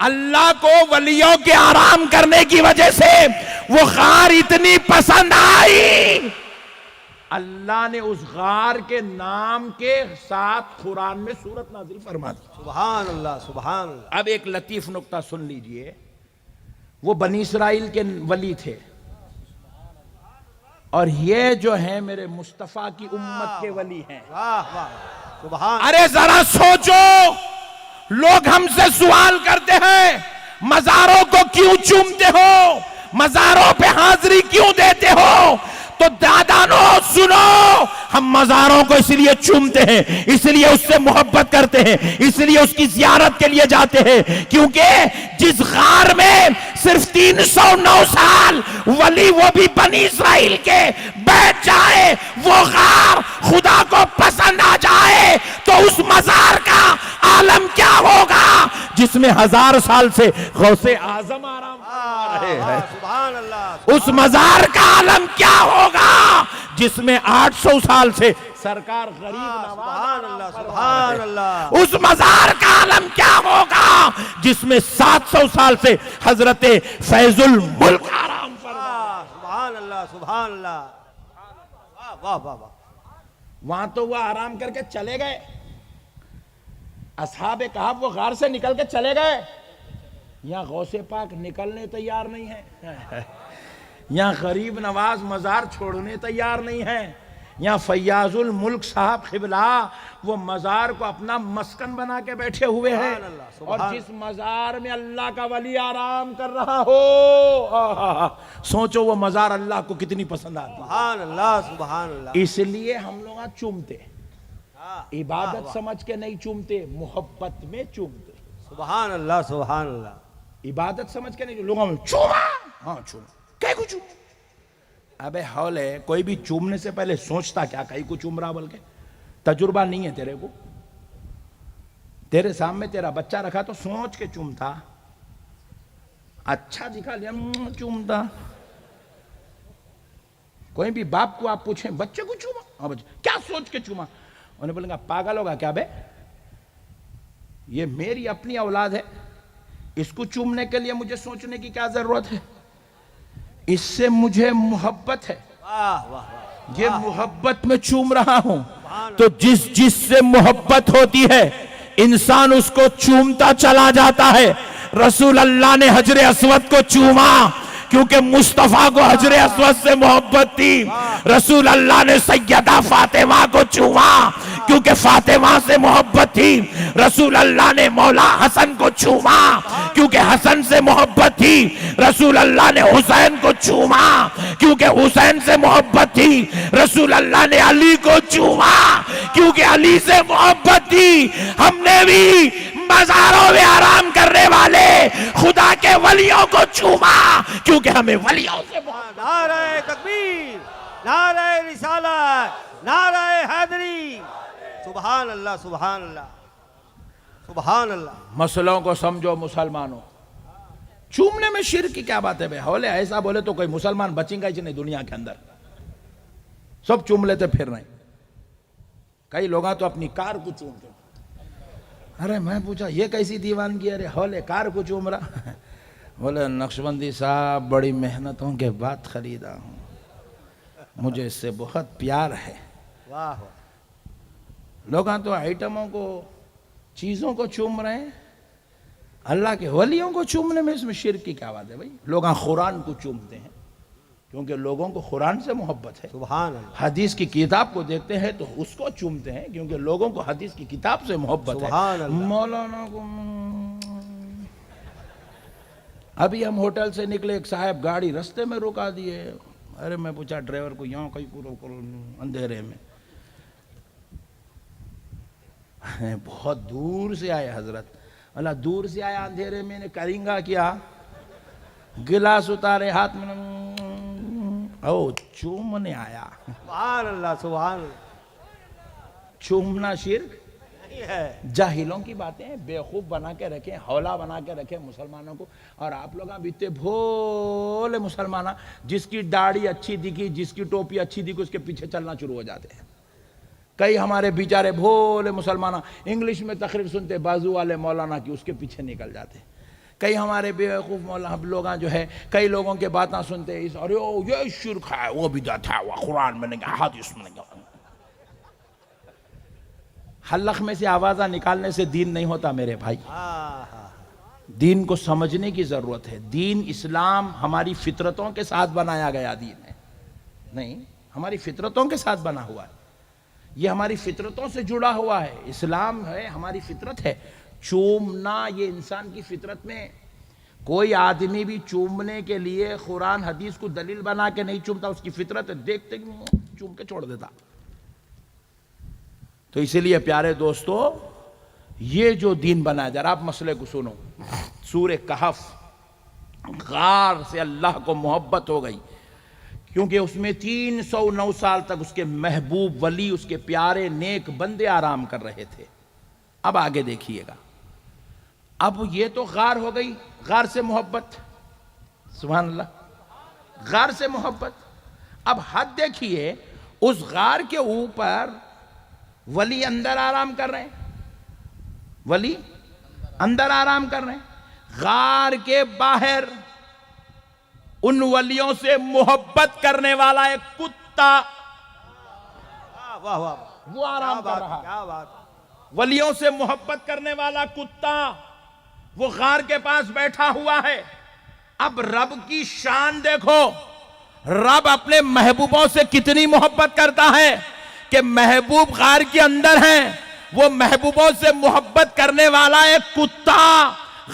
A: اللہ کو ولیوں کے آرام کرنے کی وجہ سے وہ غار اتنی پسند آئی، اللہ نے اس غار کے نام کے ساتھ قرآن میں سورت نازل فرما دی۔
B: سبحان اللہ، سبحان اللہ۔
A: اب ایک لطیف نکتہ سن لیجئے، وہ بنی اسرائیل کے ولی تھے، اور یہ جو ہیں میرے مصطفیٰ کی امت کے ولی ہیں۔
B: واہ واہ، سبحان۔
A: ارے ذرا سوچو، لوگ ہم سے سوال کرتے ہیں مزاروں کو کیوں چومتے ہو، مزاروں پہ حاضری کیوں دیتے ہو؟ تو دادانو سنو، ہم مزاروں کو اس لیے چومتے ہیں، اس لیے اس سے محبت کرتے ہیں، اس لیے اس کی زیارت کے لیے جاتے ہیں، کیونکہ جس غار میں صرف 309 سال ولی وہ بھی بنی اسرائیل کے بیٹھ جائے، وہ غار خدا کو پسند آ جائے، تو اس مزار کا عالم کیا ہوگا جس میں 1000 سال سے غوث اعظم آرام فرما رہے ہیں۔
B: سبحان اللہ۔
A: اس مزار کا عالم کیا ہوگا جس میں 800 سال سے سرکار غریب نواز
B: سبحان اللہ، سبحان اللہ۔
A: اس مزار کا عالم کیا ہوگا جس میں 700 سال سے حضرت فیض الملک آرام فرما۔
B: سبحان اللہ، سبحان اللہ۔ واہ واہ واہ۔
A: وہاں تو وہ آرام کر کے چلے گئے، اصحاب کہف وہ غار سے نکل کے چلے گئے، یہاں غوث پاک نکلنے تیار نہیں ہے، یہاں غریب نواز مزار چھوڑنے تیار نہیں ہے، یہاں فیاض الملک صاحب قبلہ وہ مزار کو اپنا مسکن بنا کے بیٹھے ہوئے ہیں، اور جس مزار میں اللہ کا ولی آرام کر رہا ہو، سوچو وہ مزار اللہ کو کتنی پسند آتی ہے۔
B: سبحان اللہ، سبحان اللہ۔
A: اس لیے ہم لوگ چومتے، عبادت سمجھ کے نہیں چومتے، محبت میں چومتے۔
B: سبحان اللہ، سبحان اللہ۔
A: عبادت سمجھ کے نہیں، لوگوں میں چوما، ہاں چوما، کئی کو چوما؟ ابے حول ہے، کوئی بھی چومنے سے پہلے سوچتا کیا کئی کو چوم رہا، بلکہ تجربہ نہیں ہے تیرے کو، تیرے سامنے تیرا بچہ رکھا تو سوچ کے چومتا، اچھا دکھا لیا چومتا۔ کوئی بھی باپ کو آپ پوچھیں بچے کو چوما، کیا سوچ کے چوما؟ انہیں بولیں گا پاگل ہوگا کیا بے، یہ میری اپنی اولاد ہے، اس کو چومنے کے لیے مجھے سوچنے کی کیا ضرورت ہے، اس سے مجھے محبت ہے،
B: واہ واہ،
A: یہ محبت میں چوم رہا ہوں۔ تو جس سے محبت ہوتی ہے انسان اس کو چومتا چلا جاتا ہے۔ رسول اللہ نے حجر اسود کو چوما کیونکہ مصطفیٰ کو حجر اسود سے محبت تھی۔ رسول اللہ نے سیدہ فاطمہ کو چوما کیونکہ فاطمہ سے محبت تھی۔ رسول اللہ نے مولا حسن کو چوما کیونکہ حسن سے محبت تھی۔ رسول اللہ نے حسین کو چوما کیونکہ حسین سے محبت تھی۔ رسول اللہ نے علی کو چوما کیونکہ علی سے محبت تھی۔ ہم نے بھی مزاروں میں آرام کرنے والے خدا کے ولیوں کو چوما کیونکہ ہمیں ولیوں سے
B: نعرہ تکبیر، نعرہ رسالت، نعرہ حیدری، سبحان اللہ سبحان اللہ سبحان اللہ۔
A: مسئلوں کو سمجھو مسلمانوں، چومنے میں شرک کی کیا بات ہے بھائی؟ ہولے ایسا بولے تو کوئی مسلمان بچیں گا ہی نہیں دنیا کے اندر، سب چوم لیتے پھر رہے۔ کئی لوگاں تو اپنی کار کو چومتے، ارے میں پوچھا یہ کیسی دیوانگی ہے؟ ارے ہولے کار کو چوم رہا، بولے نقشبندی صاحب بڑی محنتوں کے بعد خریدا ہوں، مجھے اس سے بہت پیار ہے۔
B: واہ
A: لوگاں تو آئٹموں کو، چیزوں کو چوم رہے ہیں، اللہ کے ولیوں کو چومنے میں اس میں شرک کی کیا بات ہے بھائی؟ لوگاں قرآن کو چومتے ہیں کیونکہ لوگوں کو قرآن سے محبت ہے،
B: سبحان اللہ
A: حدیث کی کتاب کو دیکھتے ہیں تو اس کو چومتے ہیں کیونکہ لوگوں کو حدیث کی کتاب سے محبت ہے۔
B: سبحان اللہ۔
A: مولانا کو ابھی ہم ہوٹل سے نکلے، ایک صاحب گاڑی رستے میں رکا دیے، ارے میں پوچھا ڈرائیور کو یہاں کہیں کو روکو اندھیرے میں، بہت دور سے آئے حضرت، اللہ دور سے آیا اندھیرے میں، نے کریں گا کیا؟ گلاس اتارے ہاتھ میں، او چومنے آیا۔
B: سبحان اللہ سبحان اللہ۔
A: چومنا شرک
B: نہیں ہے،
A: جاہلوں کی باتیں ہیں، بیوقوف بنا کے رکھیں، حولا بنا کے رکھیں مسلمانوں کو۔ اور آپ لوگ بیتے بھولے مسلمانہ، جس کی داڑھی اچھی دکھی، جس کی ٹوپی اچھی دکھی، اس کے پیچھے چلنا شروع ہو جاتے ہیں۔ کئی ہمارے بیچارے بھولے مسلمانہ انگلش میں تقریر سنتے بازو والے مولانا کی، اس کے پیچھے نکل جاتے ہیں۔ کئی ہمارے بیوقوف مولانا لوگاں جو ہے کئی لوگوں کے باتیں سنتے اس اور یہ شرک ہے، وہ بدعت ہے، وہ قرآن میں نہیں کہا، حدیث میں نہیں کہا۔ حلق میں سے آوازہ نکالنے سے دین نہیں ہوتا میرے بھائی، دین کو سمجھنے کی ضرورت ہے۔ دین اسلام ہماری فطرتوں کے ساتھ بنایا گیا دین ہے، نہیں ہماری فطرتوں کے ساتھ بنا ہوا ہے، یہ ہماری فطرتوں سے جڑا ہوا ہے، اسلام ہے ہماری فطرت ہے۔ چومنا یہ انسان کی فطرت میں، کوئی آدمی بھی چومنے کے لیے قرآن حدیث کو دلیل بنا کے نہیں چومتا، اس کی فطرت ہے، دیکھتے چوم کے چھوڑ دیتا۔ تو اسی لیے پیارے دوستو، یہ جو دین بنا ہے، ذرا آپ مسئلے کو سنو۔ سورہ کہف، غار سے اللہ کو محبت ہو گئی کیونکہ اس میں 309 سال تک اس کے محبوب ولی، اس کے پیارے نیک بندے آرام کر رہے تھے۔ اب آگے دیکھیے گا، اب یہ تو غار ہو گئی، غار سے محبت، سبحان اللہ، غار سے محبت۔ اب حد دیکھیے، اس غار کے اوپر ولی اندر آرام کر رہے ہیں، ولی اندر آرام کر رہے ہیں، غار کے باہر ان ولیوں سے محبت کرنے والا ایک کتا
B: واہ واہ،
A: وہ آرام کر رہا ہے۔
B: کیا بات،
A: ولیوں سے محبت کرنے والا کتا وہ غار کے پاس بیٹھا ہوا ہے۔ اب رب کی شان دیکھو، رب اپنے محبوبوں سے کتنی محبت کرتا ہے کہ محبوب غار کے اندر ہیں، وہ محبوبوں سے محبت کرنے والا ایک کتا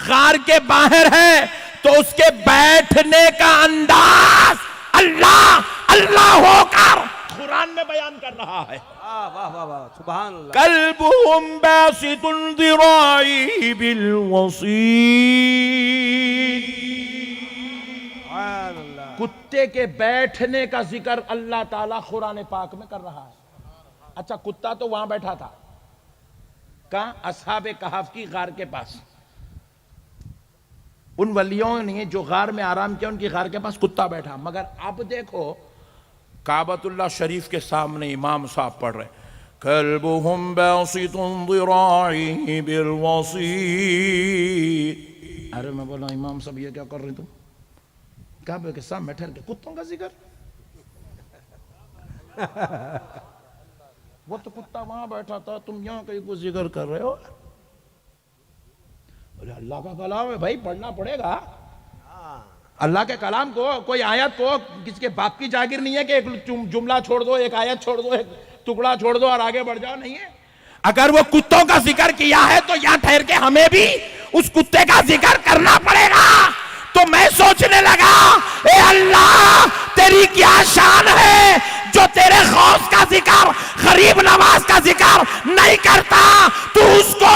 A: غار کے باہر ہے، تو اس کے بیٹھنے کا انداز اللہ اللہ ہو کر قرآن میں بیان کر رہا ہے۔
B: واہ واہ واہ واہ، سبحان اللہ۔
A: قلبهم باسط ذراعيه بالوصيد،
B: سبحان اللہ۔
A: کتے کے بیٹھنے کا ذکر اللہ تعالیٰ قرآن پاک میں کر رہا ہے۔ اچھا کتا تو وہاں بیٹھا تھا، کہاں؟ اصحاب کہف کی غار کے پاس۔ ان ولیوں نے جو غار میں آرام کیا، ان کی غار کے پاس کتا بیٹھا۔ مگر اب دیکھو کعبۃ اللہ شریف کے سامنے امام صاحب پڑھ رہے، قلبهم باسط ذراعيه بالوصيد۔ ارے میں بولا امام صاحب یہ کیا کر رہے تم؟ کعبے کے سامنے ٹھہر کے کتوں کا ذکر؟ وہ تو کتا وہاں بیٹھا تھا، تم یہاں کہیں کو ذکر کر رہے ہو؟ اللہ کا کلام ہے بھائی، پڑھنا پڑے گا اللہ کے کلام کو۔ کوئی آیت کو کس کے باپ کی جاگیر نہیں ہے کہ ایک جملہ چھوڑ دو، ایک آیت چھوڑ دو، ایک ٹکڑا چھوڑ دو اور آگے بڑھ جاؤ، نہیں ہے۔ اگر وہ کتوں کا ذکر کیا ہے تو یہاں ٹھہر کے ہمیں بھی اس کتے کا ذکر کرنا پڑے گا۔ تو میں سوچنے لگا، اے اللہ تیری کیا شان ہے جو تیرے غوث کا ذکر، غریب نواز کا ذکر نہیں کرتا، تو اس کو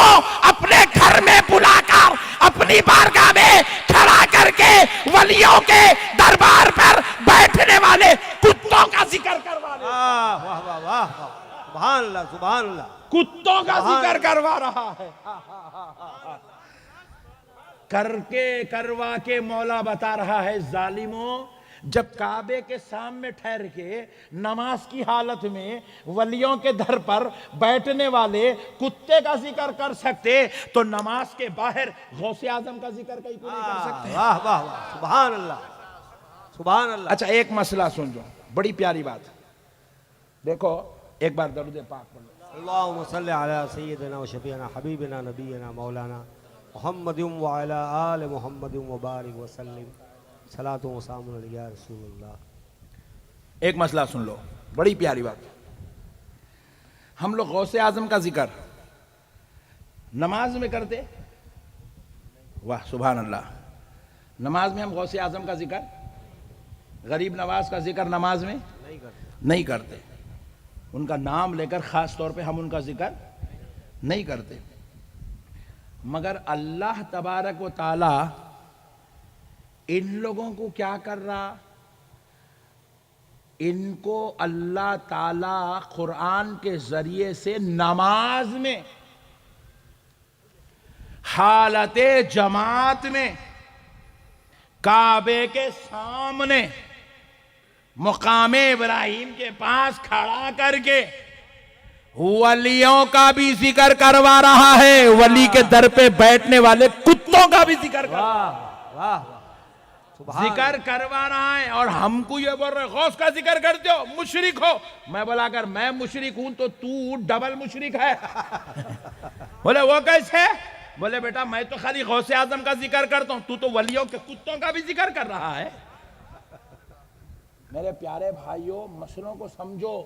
A: اپنے گھر میں بلا کر اپنی بارگاہ میں کھڑا
B: سبحان اللہ
A: کتوں کا ذکر کروا رہا ہے، کروا کے مولا بتا رہا ہے ظالموں، جب کعبے کے سامنے ٹھہر کے نماز کی حالت میں ولیوں کے در پر بیٹھنے والے کتے کا ذکر کر سکتے تو نماز کے باہر غوث اعظم کا ذکر کہیں کو نہیں کر سکتے؟
B: واہ واہ واہ سبحان اللہ سبحان اللہ.
A: اچھا ایک مسئلہ سن جو، بڑی پیاری بات. دیکھو ایک بار درود پاک پڑھ لو.
B: اللہم صلی علی سیدنا و شفیعنا حبیبنا نبینا مولانا محمد وعلی آل محمد وبارک وسلم صلاۃ و سلام علی رسول اللہ.
A: ایک مسئلہ سن لو، بڑی پیاری بات. ہم لوگ غوث اعظم کا ذکر نماز میں کرتے؟ واہ سبحان اللہ. نماز میں ہم غوث اعظم کا ذکر، غریب نواز کا ذکر نماز میں نہیں کرتے. ان کا نام لے کر خاص طور پہ ہم ان کا ذکر نہیں کرتے. مگر اللہ تبارک و تعالی ان لوگوں کو کیا کر رہا؟ ان کو اللہ تعالی قرآن کے ذریعے سے نماز میں، حالت جماعت میں، کعبے کے سامنے مقام ابراہیم کے پاس کھڑا کر کے ولیوں کا بھی ذکر کروا رہا ہے، ولی کے در پہ بیٹھنے والے کتوں کا بھی ذکر ذکر کروا رہا ہے. اور ہم کو یہ بول رہے غوث کا ذکر کرتے ہو، مشرک ہو. میں بولا اگر میں مشرک ہوں تو ڈبل مشرک ہے. بولے وہ کیسے؟ بولے بیٹا میں تو خالی غوث اعظم کا ذکر کرتا ہوں، تو ولیوں کے کتوں کا بھی ذکر کر رہا ہے. میرے پیارے بھائیوں مسئلوں کو سمجھو.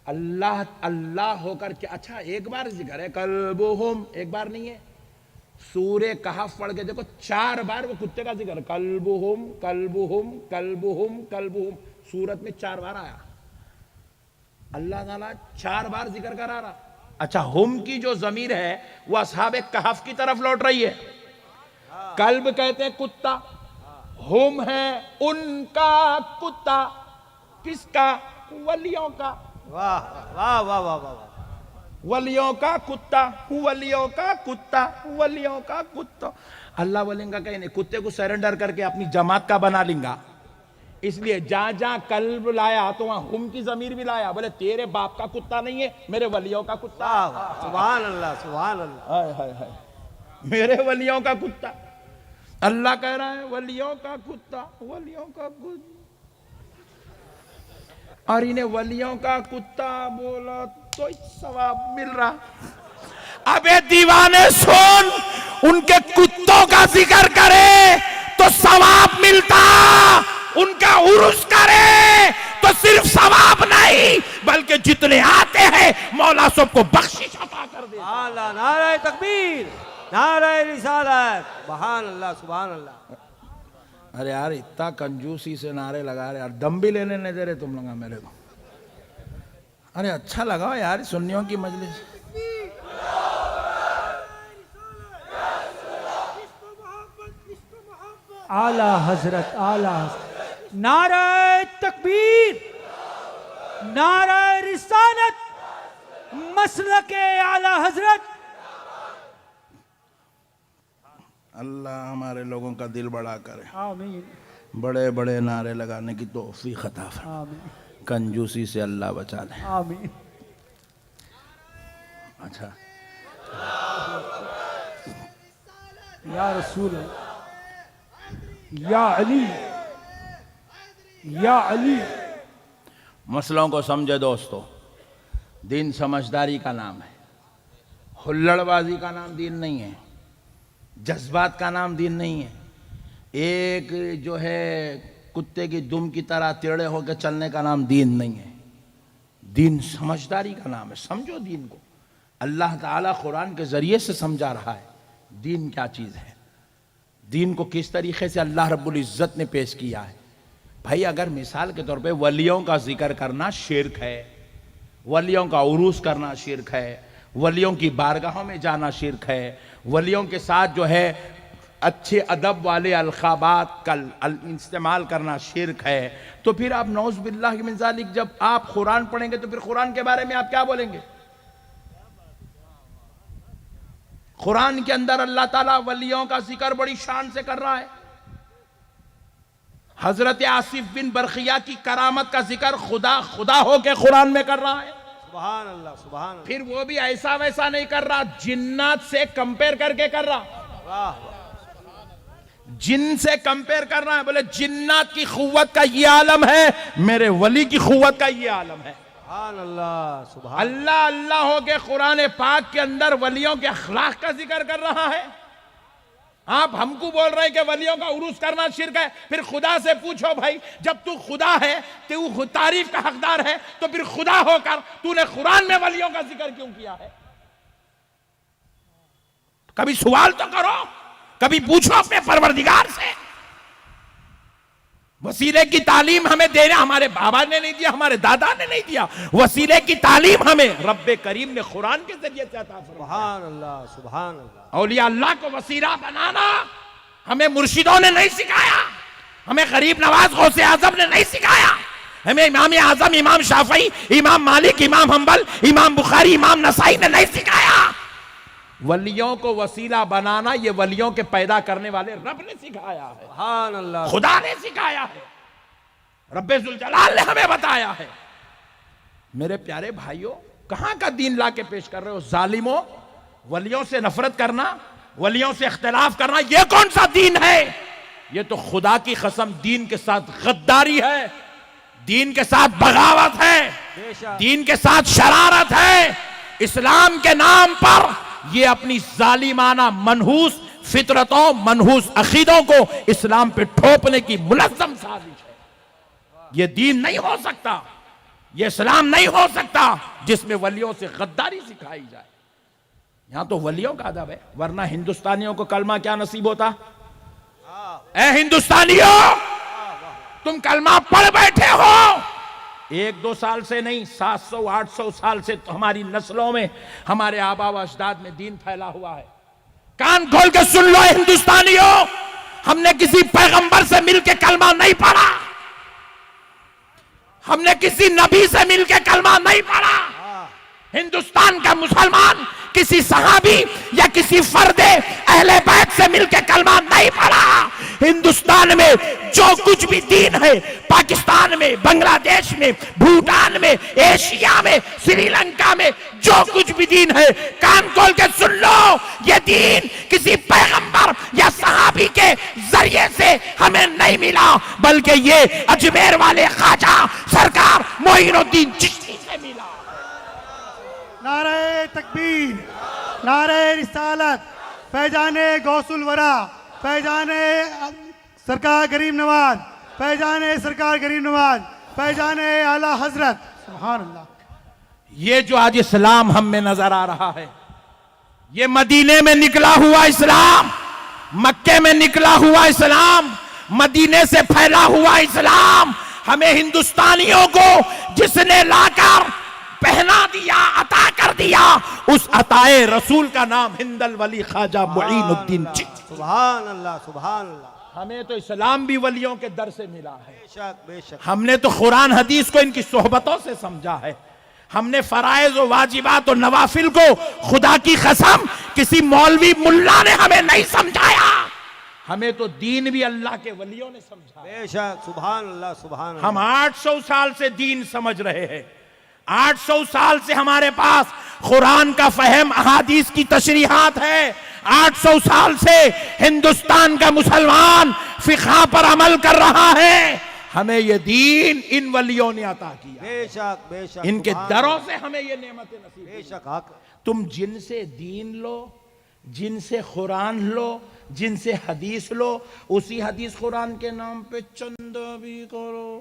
A: اللہ ہو کر کے اچھا ایک بار ذکر ہے کلبہم، ایک بار نہیں ہے. سورہ کہف پڑھ کے دیکھو 4 بار وہ کتے کا ذکر، کلبہم کلبہم کلبہم کلبہم. سورت میں 4 بار آیا. اللہ تعالیٰ 4 بار ذکر کرا رہا. اچھا ہم کی جو ضمیر ہے وہ اصحاب کہف کی طرف لوٹ رہی ہے. کلب کہتے ہیں کتا، ہم ہے ان کا کتا. کس کا؟ ولیوں کا.
B: واہ واہ واہ واہ واہ.
A: ولیوں کا کتا، ولیوں کا کتا، ولیوں کا کتا. اللہ ولیوں کا کہیں نہیں، کتے کو سرنڈر کر کے اپنی جماعت کا بنا لیں گا. اس لیے جہاں کلب لایا تو وہاں ہم کی ضمیر بھی لایا. بولے تیرے باپ کا کتا نہیں ہے، میرے ولیوں کا کتا.
B: سبحان اللہ سبحان اللہ.
A: میرے ولیوں کا کتا. اللہ کہہ رہا ہے ولیوں کا کتا، ولیوں کا کتا. اور انہیں ولیوں کا کتا بولا تو ثواب مل رہا. ابے دیوانے سن، ان کے کتوں کا ذکر کرے تو ثواب ملتا، ان کا عرس کرے تو صرف ثواب نہیں بلکہ جتنے آتے ہیں مولا سب کو بخشش عطا کر دے.
B: اللہ نعرہ تکبیر، نعرہ رسالت. سبحان اللہ سبحان اللہ.
A: ارے یار اتنا کنجوسی سے نعرے لگا رہے یار، دم بھی لینے نہیں دے رہے تم لوگ میرے کو. ارے اچھا لگا یار سنیوں کی مجلس.
C: اعلی حضرت اعلی حضرت. نعرہ تکبیر، نعرہ رسالت، مسلک اعلی حضرت.
A: اللہ ہمارے لوگوں کا دل بڑا کرے،
C: آمین
A: بڑے بڑے نعرے لگانے کی توفیق عطا فرمائے،
C: آمین
A: کنجوسی سے اللہ بچا لے.
C: آمین.
A: اچھا
C: یا رسول اللہ، یا علی، یا علی.
A: مسئلوں کو سمجھے دوستو. دین سمجھداری کا نام ہے، ہلڑ بازی کا نام دین نہیں ہے، جذبات کا نام دین نہیں ہے. ایک جو ہے کتے کی دم کی طرح ٹیڑے ہو کے چلنے کا نام دین نہیں ہے. دین سمجھداری کا نام ہے. سمجھو دین کو. اللہ تعالیٰ قرآن کے ذریعے سے سمجھا رہا ہے دین کیا چیز ہے، دین کو کس طریقے سے اللہ رب العزت نے پیش کیا ہے. بھائی اگر مثال کے طور پہ ولیوں کا ذکر کرنا شرک ہے، ولیوں کا عروس کرنا شرک ہے، ولیوں کی بارگاہوں میں جانا شرک ہے، ولیوں کے ساتھ جو ہے اچھے ادب والے القابات کا استعمال کرنا شرک ہے، تو پھر آپ نعوذ باللہ من ذالک جب آپ قرآن پڑھیں گے تو پھر قرآن کے بارے میں آپ کیا بولیں گے؟ قرآن کے اندر اللہ تعالیٰ ولیوں کا ذکر بڑی شان سے کر رہا ہے. حضرت آصف بن برخیہ کی کرامت کا ذکر خدا ہو کے قرآن میں کر رہا ہے.
B: سبحان اللہ سبحان اللہ.
A: پھر وہ بھی ایسا ویسا نہیں کر رہا, جنات سے کمپیر کر کے کر رہا.
B: واہ
A: جن سے کمپیر کر رہا ہے, بولے جنات کی قوت کا یہ عالم ہے, میرے ولی کی قوت کا یہ عالم ہے.
B: سبحان اللہ سبحان
A: اللہ اللہ ہو کے قرآن پاک کے اندر ولیوں کے اخلاق کا ذکر کر رہا ہے. آپ ہم کو بول رہے ہیں کہ ولیوں کا عروس کرنا شرک ہے. پھر خدا سے پوچھو بھائی, جب تو خدا ہے, تو تعریف کا حقدار ہے, تو پھر خدا ہو کر تو نے قرآن میں ولیوں کا ذکر کیوں کیا ہے؟ کبھی سوال تو کرو, کبھی پوچھو اپنے پروردگار سے. وسیلے کی تعلیم ہمیں دینا ہمارے بابا نے نہیں دیا, ہمارے دادا نے نہیں دیا. وسیلے کی تعلیم ہمیں رب کریم نے قرآن کے ذریعے سے عطا فرمایا.
B: سبحان اللہ سبحان اللہ.
A: اولیاء اللہ کو وسیلہ بنانا ہمیں مرشدوں نے نہیں سکھایا, ہمیں غریب نواز غوث اعظم نے نہیں سکھایا, ہمیں امام اعظم امام شافعی امام مالک امام حنبل امام بخاری امام نسائی نے نہیں سکھایا. ولیوں کو وسیلہ بنانا یہ ولیوں کے پیدا کرنے والے رب نے سکھایا ہے,
B: سبحان اللہ.
A: خدا نے سکھایا ہے, رب ذوالجلال نے ہمیں بتایا ہے. میرے پیارے بھائیوں, کہاں کا دین لا کے پیش کر رہے ہو؟ ظالموں, ولیوں سے نفرت کرنا, ولیوں سے اختلاف کرنا, یہ کون سا دین ہے؟ یہ تو خدا کی قسم دین کے ساتھ غداری ہے, دین کے ساتھ بغاوت ہے,
B: بے شک.
A: دین کے ساتھ شرارت ہے. اسلام کے نام پر یہ اپنی ظالمانہ منحوس فطرتوں منحوس عقیدوں کو اسلام پہ ٹھوپنے کی ملزم سازش ہے. یہ دین نہیں ہو سکتا, یہ اسلام نہیں ہو سکتا جس میں ولیوں سے غداری سکھائی جائے. یہاں تو ولیوں کا ادب ہے, ورنہ ہندوستانیوں کو کلمہ کیا نصیب ہوتا؟ اے ہندوستانیوں, تم کلمہ پڑھ بیٹھے ہو, 1-2 سال سے نہیں, 700-800 سال سے تو ہماری نسلوں میں, ہمارے آبا و اجداد میں دین پھیلا ہوا ہے. کان کھول کے سن لو ہندوستانیوں, ہم نے کسی پیغمبر سے مل کے کلمہ نہیں پڑھا, ہم نے کسی نبی سے مل کے کلمہ نہیں پڑھا. ہندوستان کا مسلمان کسی صحابی یا کسی فرد اہل بیت سے مل کے کلمہ نہیں پڑھا. ہندوستان میں جو کچھ بھی دین ہے, پاکستان میں, بنگلہ دیش میں, بھوٹان میں, ایشیا میں, سری لنکا میں جو کچھ بھی دین ہے, کان کھول کے سن لو, یہ دین کسی پیغمبر یا صحابی کے ذریعے سے ہمیں نہیں ملا, بلکہ یہ اجمیر والے خواجہ سرکار معین الدین چشتی سے ملا.
D: نعرہ تکبیر, نعرہ رسالت, فیضان غوث الورا, فیضان سرکار غریب نواز, فیضان سرکار غریب نواز, فیضان اعلیٰ حضرت. سبحان اللہ.
A: یہ جو آج اسلام ہم میں نظر آ رہا ہے, یہ مدینے میں نکلا ہوا اسلام, مکے میں نکلا ہوا اسلام, مدینے سے پھیلا ہوا اسلام, ہمیں ہندوستانیوں کو جس نے لا کر پہنا دیا, عطا کر دیا, اس عطائے رسول کا نام ہند الولی خواجہ معین الدین چشتی.
B: سبحان اللہ سبحان اللہ.
A: ہمیں تو اسلام بھی ولیوں کے در سے ملا ہے.
B: بے شک بے شک.
A: ہم نے تو قرآن حدیث کو ان کی صحبتوں سے سمجھا ہے. ہم نے فرائض و واجبات و نوافل کو خدا کی قسم کسی مولوی ملا نے ہمیں نہیں سمجھایا, ہمیں تو دین بھی اللہ کے ولیوں نے سمجھا.
B: بے شک. سبحان اللہ سبحان اللہ.
A: ہم 800 سال سے دین سمجھ رہے ہیں, 800 سال سے ہمارے پاس قرآن کا فہم, احادیث کی تشریحات ہے, 800 سال سے ہندوستان کا مسلمان فقہ پر عمل کر رہا ہے. ہمیں یہ دین ان ولیوں نے عطا کیا,
B: بے شک بے شک.
A: ان کے
B: سبحان
A: دروں
B: اللہ.
A: سے ہمیں یہ نعمتیں نصیب
B: بے
A: ہوئی.
B: شک حق.
A: تم جن سے دین لو, جن سے قرآن لو, جن سے حدیث لو, اسی حدیث قرآن کے نام پہ چندہ بھی کرو.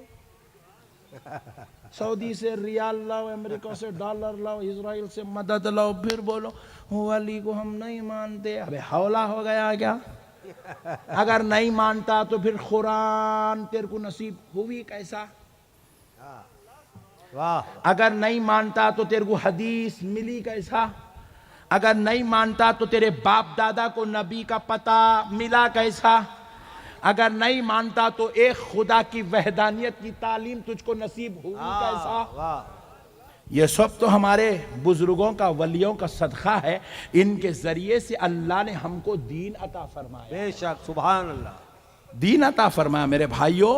A: سعودی سے ریال لاؤ, امریکہ سے ڈالر لاؤ, اسرائیل سے مدد لاؤ, پھر بولو ولی کو ہم نہیں مانتے. ابے حولہ ہو گیا کیا؟ اگر نہیں مانتا تو پھر قرآن تیرے کو نصیب ہوئی کیسا؟
B: واہ.
A: اگر نہیں مانتا تو تیرے کو حدیث ملی کیسا؟ اگر نہیں مانتا تو تیرے باپ دادا کو نبی کا پتہ ملا کیسا؟ اگر نہیں مانتا تو ایک خدا کی وحدانیت کی تعلیم تجھ کو نصیب ہوئی کیسا؟
B: واہ.
A: یہ سب تو ہمارے بزرگوں کا ولیوں کا صدقہ ہے، ان کے ذریعے سے اللہ نے ہم کو دین عطا فرمایا،
B: بے شک سبحان اللہ.
A: دین عطا فرمایا. میرے بھائیوں،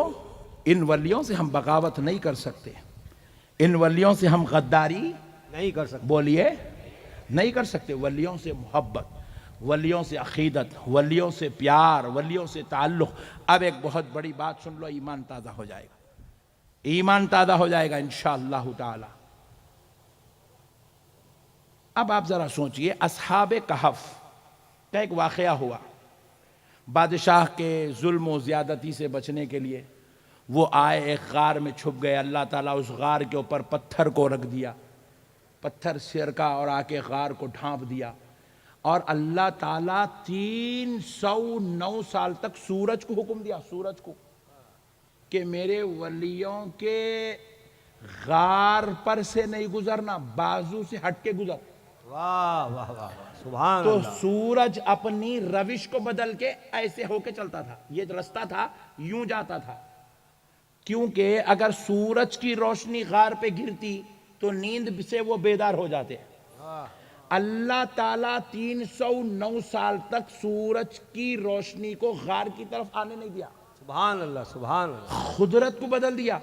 A: ان ولیوں سے ہم بغاوت نہیں کر سکتے، ان ولیوں سے ہم غداری
B: نہیں کر سکتے.
A: بولیے نہیں کر سکتے. ولیوں سے محبت، ولیوں سے عقیدت، ولیوں سے پیار، ولیوں سے تعلق. اب ایک بہت بڑی بات سن لو، ایمان تازہ ہو جائے گا، ایمان تازہ ہو جائے گا انشاءاللہ تعالی. اب آپ ذرا سوچئے، اصحاب کہف کا ایک واقعہ ہوا. بادشاہ کے ظلم و زیادتی سے بچنے کے لیے وہ آئے، ایک غار میں چھپ گئے. اللہ تعالیٰ اس غار کے اوپر پتھر کو رکھ دیا، پتھر سرکا، اور آ کے غار کو ڈھانپ دیا. اور اللہ تعالیٰ 309 سال تک سورج کو حکم دیا، سورج کو، کہ میرے ولیوں کے غار پر سے نہیں گزرنا، بازو سے ہٹ کے گزر.
B: واہ واہ واہ سبحان
A: تو
B: اللہ.
A: سورج اپنی روش کو بدل کے ایسے ہو کے چلتا تھا. یہ رستہ تھا، یوں جاتا تھا، کیونکہ اگر سورج کی روشنی غار پہ گرتی تو نیند سے وہ بیدار ہو جاتے. اللہ تعالیٰ 309 سال تک سورج کی روشنی کو غار کی طرف آنے نہیں دیا،
B: سبحان اللہ سبحان اللہ.
A: قدرت کو بدل دیا.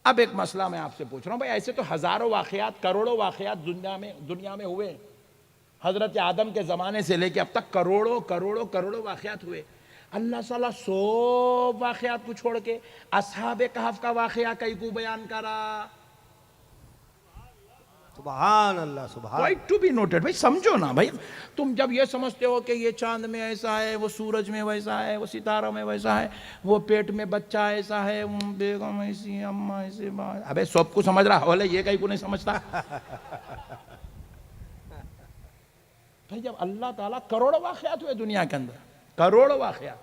A: اب ایک مسئلہ میں آپ سے پوچھ رہا ہوں، بھائی ایسے تو ہزاروں واقعات، کروڑوں واقعات دنیا میں ہوئے. حضرت آدم کے زمانے سے لے کے اب تک کروڑوں واقعات ہوئے. اللہ تعالیٰ 100 واقعات کو چھوڑ کے اصحاب کہف کا واقعہ کئی کو بیان کرا.
B: سبحان اللہ سبحان.
A: Quite to be noted. بھائی سمجھو نا بھائی، تم جب یہ سمجھتے ہو کہ یہ چاند میں ایسا ہے، وہ سورج میں ویسا ہے، وہ ستاروں میں ویسا ہے، وہ پیٹ میں بچہ ایسا ہے، بیگم ایسی، اماں ایسی، ابے سب کو سمجھ رہا ہے، یہ کہیں کو نہیں سمجھتا. بھائی جب اللہ تعالیٰ کروڑوں واقعات ہوئے دنیا کے اندر، کروڑوں واقعات،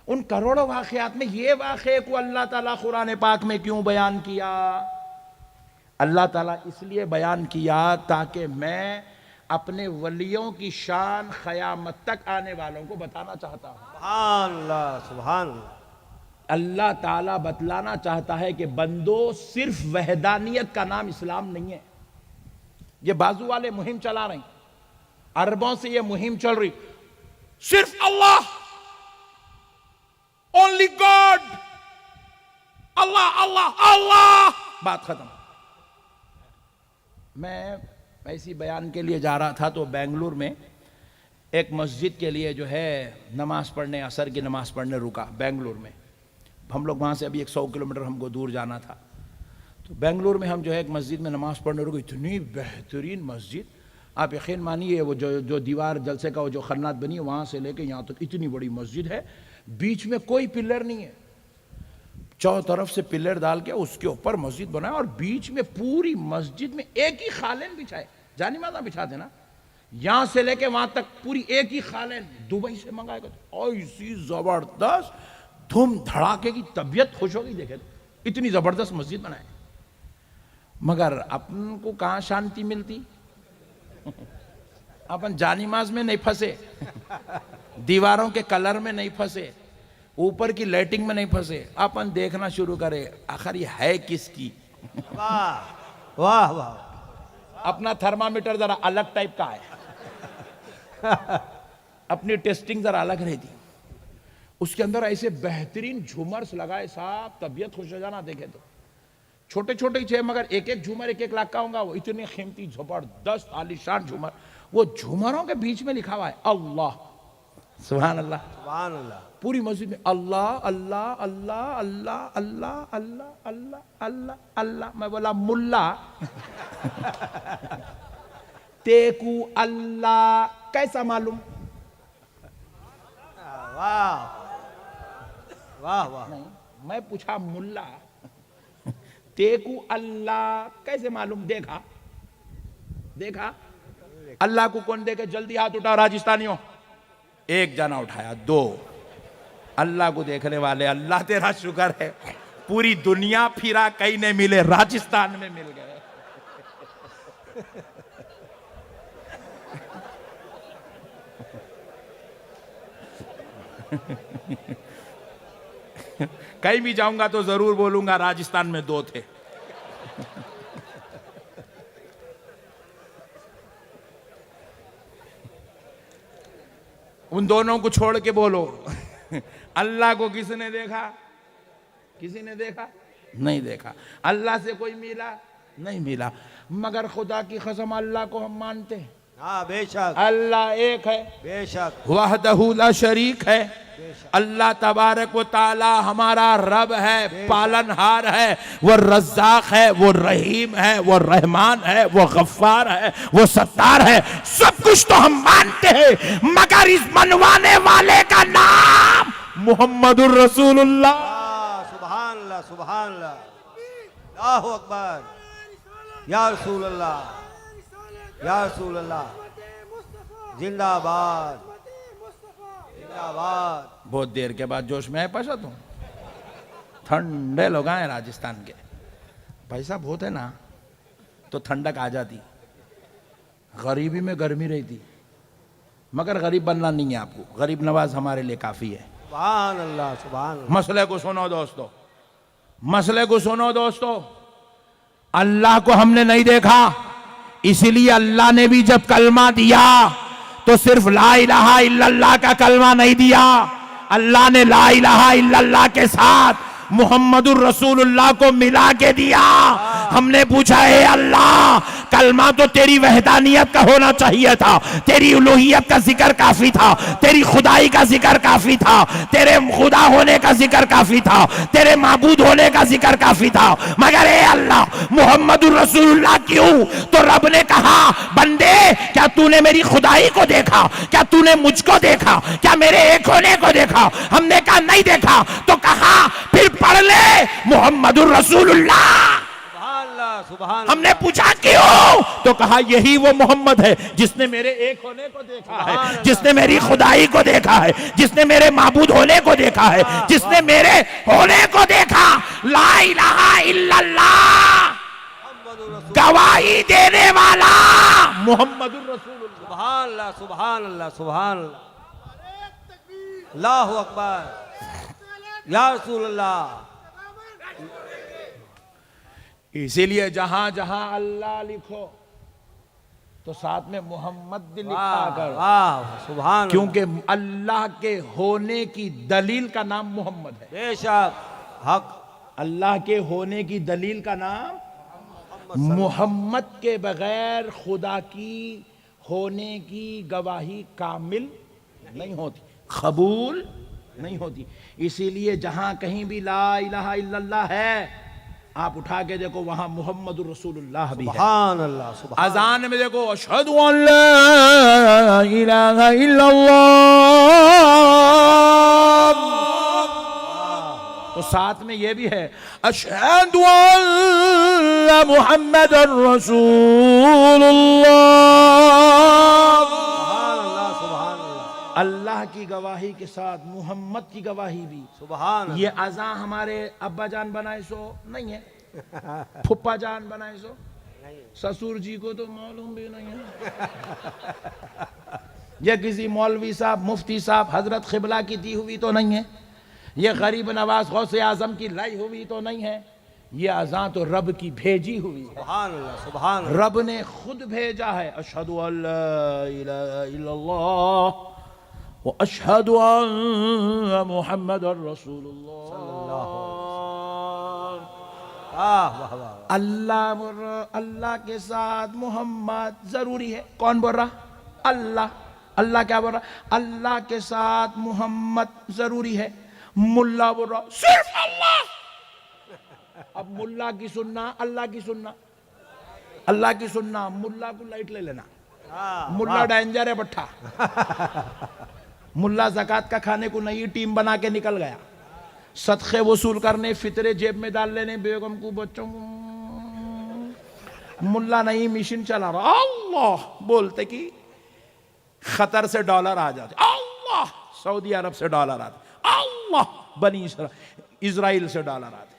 A: ان کروڑوں واقعات میں یہ واقعے کو اللہ تعالیٰ قرآن پاک میں کیوں بیان کیا؟ اللہ تعالیٰ اس لیے بیان کیا تاکہ میں اپنے ولیوں کی شان قیامت تک آنے والوں کو بتانا چاہتا ہوں.
B: سبحان اللہ سبحان اللہ.
A: اللہ تعالیٰ بتلانا چاہتا ہے کہ بندو، صرف وحدانیت کا نام اسلام نہیں ہے. یہ بازو والے مہم چلا رہے ہیں، عربوں سے یہ مہم چل رہی، صرف اللہ، اونلی گاڈ، اللہ اللہ اللہ، بات ختم. میں ایسی بیان کے لیے جا رہا تھا تو بنگلور میں ایک مسجد کے لیے جو ہے نماز پڑھنے، عصر کی نماز پڑھنے رکا بنگلور میں. ہم لوگ وہاں سے ابھی 100 کلومیٹر ہم کو دور جانا تھا. تو بنگلور میں ہم جو ہے ایک مسجد میں نماز پڑھنے رکے. اتنی بہترین مسجد، آپ یقین مانیے، وہ جو دیوار جلسے کا وہ جو خنات بنی ہے وہاں سے لے کے یہاں تک اتنی بڑی مسجد ہے. بیچ میں کوئی پلر نہیں ہے، چاروں طرف سے پلر ڈال کے اس کے اوپر مسجد بنائے، اور بیچ میں پوری مسجد میں ایک ہی خالین بچھائے. جانی ماذا بچھاتے نا، یہاں سے لے کے وہاں تک پوری ایک ہی خالین دبئی سے منگائے گا. ایسی زبردست دھوم دھڑاکے کی، طبیعت خوش ہوگی دیکھے تو، اتنی زبردست مسجد بنائے. مگر اپن کو کہاں شانتی ملتی؟ اپن جانماز میں نہیں پھنسے، دیواروں کے کلر میں نہیں پھنسے، اوپر کی لائٹنگ میں نہیں پھنسے. اپن دیکھنا شروع کرے آخر یہ ہے کس کی.
B: واہ واہ واہ.
A: اپنا تھرمامیٹر ذرا الگ ٹائپ کا ہے، اپنی ٹیسٹنگ ذرا الگ رہتی. اس کے اندر ایسے بہترین جھومرز لگائے صاحب، طبیعت خوش ہو جانا دیکھے تو. چھوٹے چھوٹے ہی تھے مگر ایک ایک جھومر 1-1 لاکھ کا ہوگا. وہ اتنی قیمتی زبردست عالیشان جھومر. وہ جھومروں کے بیچ میں لکھا ہوا ہے اللہ. سبحان اللہ
B: سبحان اللہ.
A: پوری مسجد میں اللہ اللہ اللہ اللہ اللہ اللہ اللہ اللہ اللہ. میں بولا ملا تیکو اللہ کیسا معلوم؟
B: واہ واہ واہ.
A: نہیں، میں پوچھا ملا تیکو اللہ کیسے معلوم؟ دیکھا اللہ کو کون دیکھے؟ جلدی ہاتھ اٹھاؤ راجستانیوں. ایک جنا اٹھایا، 2. اللہ کو دیکھنے والے، اللہ تیرا شکر ہے، پوری دنیا پھرا کہیں نہیں ملے، راجستان میں مل گئے. کہیں بھی جاؤں گا تو ضرور بولوں گا راجستان میں 2 تھے. ان دونوں کو چھوڑ کے بولو اللہ کو کس نے دیکھا؟ کسی نے دیکھا؟ نہیں دیکھا. اللہ سے کوئی ملا؟ نہیں ملا. مگر خدا کی قسم اللہ کو ہم مانتے ہیں.
B: ہاں بے شک
A: اللہ ایک ہے,
B: بے شک
A: وحدہ لا شریک ہے. اللہ تبارک و تعالی ہمارا رب ہے, پالنہار ہے, وہ رزاق ہے, وہ رحیم ہے, وہ رحمان ہے, وہ غفار ہے, وہ ستار ہے. سب کچھ تو ہم مانتے ہیں, مگر اس منوانے والے کا نام محمد الرسول اللہ.
B: سبحان اللہ سبحان اللہ, اللہ اکبر, یا رسول اللہ, یا رسول اللہ, زندہ آباد, زندہ آباد.
A: بہت دیر کے بعد جوش میں پیسہ دوں. ٹھنڈے لوگ ہیں راجستھان کے, پیسہ بہت ہے نا تو ٹھنڈک آ جاتی. غریبی میں گرمی رہتی, مگر غریب بننا نہیں ہے آپ کو. غریب نواز ہمارے لیے کافی ہے.
B: سبحان اللہ سبحان اللہ.
A: مسئلے کو سنو دوستو, مسئلے کو سنو دوستو. اللہ کو ہم نے نہیں دیکھا, اسی لیے اللہ نے بھی جب کلمہ دیا تو صرف لا الہ الا اللہ کا کلمہ نہیں دیا. اللہ نے لا الہ الا اللہ کے ساتھ محمد الرسول اللہ کو ملا کے دیا. ہم نے پوچھا اے اللہ, کلمہ تو تیری وحدانیت کا ہونا چاہیے تھا, تیری الوہیت کا ذکر کافی تھا, تیری خدائی کا ذکر کافی تھا, تیرے خدا ہونے کا ذکر کافی تھا, تیرے معبود ہونے کا ذکر کافی تھا. مگر اے اللہ محمد الرسول اللہ کیوں؟ تو رب نے کہا بندے کیا تو نے میری خدائی کو دیکھا؟ کیا تو نے مجھ کو دیکھا؟ کیا میرے ایک ہونے کو دیکھا؟ ہم نے کہا نہیں دیکھا. تو کہا پھر پڑھ لے محمد الرسول اللہ. ہم نے پوچھا کیوں؟ تو کہا یہی وہ محمد ہے جس نے میرے ایک ہونے کو دیکھا ہے, جس نے میری خدائی کو دیکھا ہے, جس نے میرے معبود ہونے کو دیکھا ہے, جس نے میرے ہونے کو دیکھا. لا الہ الا اللہ, گواہی دینے والا محمد الرسول اللہ.
B: سبحان اللہ سبحان اللہ سبحان اللہ, اللہ اکبر, یا رسول اللہ.
A: اسی لیے جہاں جہاں اللہ لکھو تو ساتھ میں محمد لکھا کر,
B: واہ سبحان اللہ.
A: کیونکہ اللہ کے ہونے کی دلیل کا نام محمد ہے.
B: بے شک حق,
A: اللہ کے ہونے کی دلیل کا نام محمد کے بغیر خدا کی ہونے کی گواہی کامل نہیں ہوتی, قبول نہیں ہوتی. اسی لیے جہاں کہیں بھی لا الہ الا اللہ ہے آپ اٹھا کے دیکھو وہاں محمد الرسول اللہ بھی ہے.
B: سبحان اللہ سبحان.
A: اذان میں دیکھو اشہد ان لا الہ الا اللہ, تو ساتھ میں یہ بھی ہے اشہد ان محمد الرسول اللہ. اللہ کی گواہی کے ساتھ محمد کی گواہی بھی.
B: سبحان.
A: یہ اذان ہمارے ابا جان بنائے سو نہیں ہے, پھپا جان بنائے سو, سسور جی کو تو معلوم بھی نہیں ہے, یہ کسی مولوی صاحب مفتی صاحب حضرت قبلہ کی دی ہوئی تو نہیں ہے, یہ غریب نواز غوث اعظم کی لائی ہوئی تو نہیں ہے. یہ اذان تو رب کی بھیجی ہوئی ہے.
B: سبحان اللہ سبحان اللہ.
A: رب نے خود بھیجا ہے. اشہد ان لا الہ الا اللہ واشہد ان محمد الرسول اللہ. اللہ کے ساتھ محمد ضروری ہے. کون بول رہا؟ اللہ. اللہ کیا بول رہا؟ اللہ کے ساتھ محمد ضروری ہے. ملا بول رہا صرف اللہ. اب ملا کی سننا, اللہ کی سننا, اللہ کی سننا. ملا کو لائٹ لے لینا, ملا ڈینجر ہے بٹھا. ملا زکاة کا کھانے کو نئی ٹیم بنا کے نکل گیا, صدقے وصول کرنے, فطرے جیب میں ڈال لینے, بیگم کو بچوں کو. ملا نئی مشین چلا رہا, اللہ بولتے کہ خطر سے ڈالر آ جاتے, اللہ سعودی عرب سے ڈالر آتے, اللہ بنی اسرائیل سے ڈالر آتے.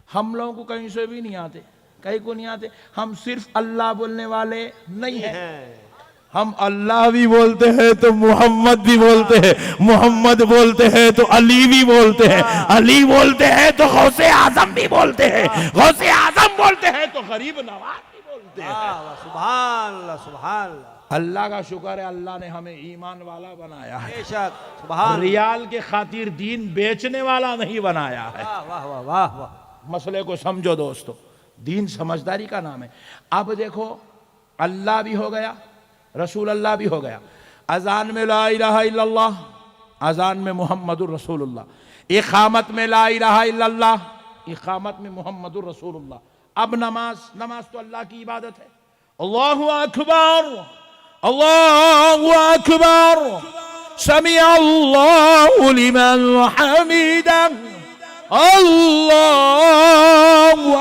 A: ہم لوگوں کو کہیں سے بھی نہیں آتے, کہیں کو نہیں آتے. ہم صرف اللہ بولنے والے نہیں ہیں. ہم اللہ بھی بولتے ہیں تو محمد بھی بولتے ہیں, محمد بولتے ہیں تو علی بھی بولتے ہیں, علی بولتے ہیں تو غوث اعظم بھی بولتے ہیں, غوث اعظم بولتے ہیں تو غریب نواز بھی بولتے ہیں.
B: سبحان اللہ سبحان اللہ.
A: اللہ کا شکر ہے اللہ نے ہمیں ایمان والا بنایا ہے،
B: بے شک سبحان
A: ریال کے خاطر دین بیچنے والا نہیں بنایا ہے۔
B: واہ واہ واہ واہ واہ
A: مسئلے کو سمجھو دوستو، دین سمجھداری کا نام ہے۔ اب دیکھو اللہ بھی ہو گیا، رسول اللہ بھی ہو گیا، اذان میں لا الہ الا اللہ، اذان میں محمد الرسول اللہ، اقامت میں لا الہ الا اللہ، اقامت میں محمد الرسول اللہ۔ اب نماز تو اللہ کی عبادت ہے۔ اللہ اکبر، اللہ اکبر، سمع اللہ لمن حمیدہ، اللہ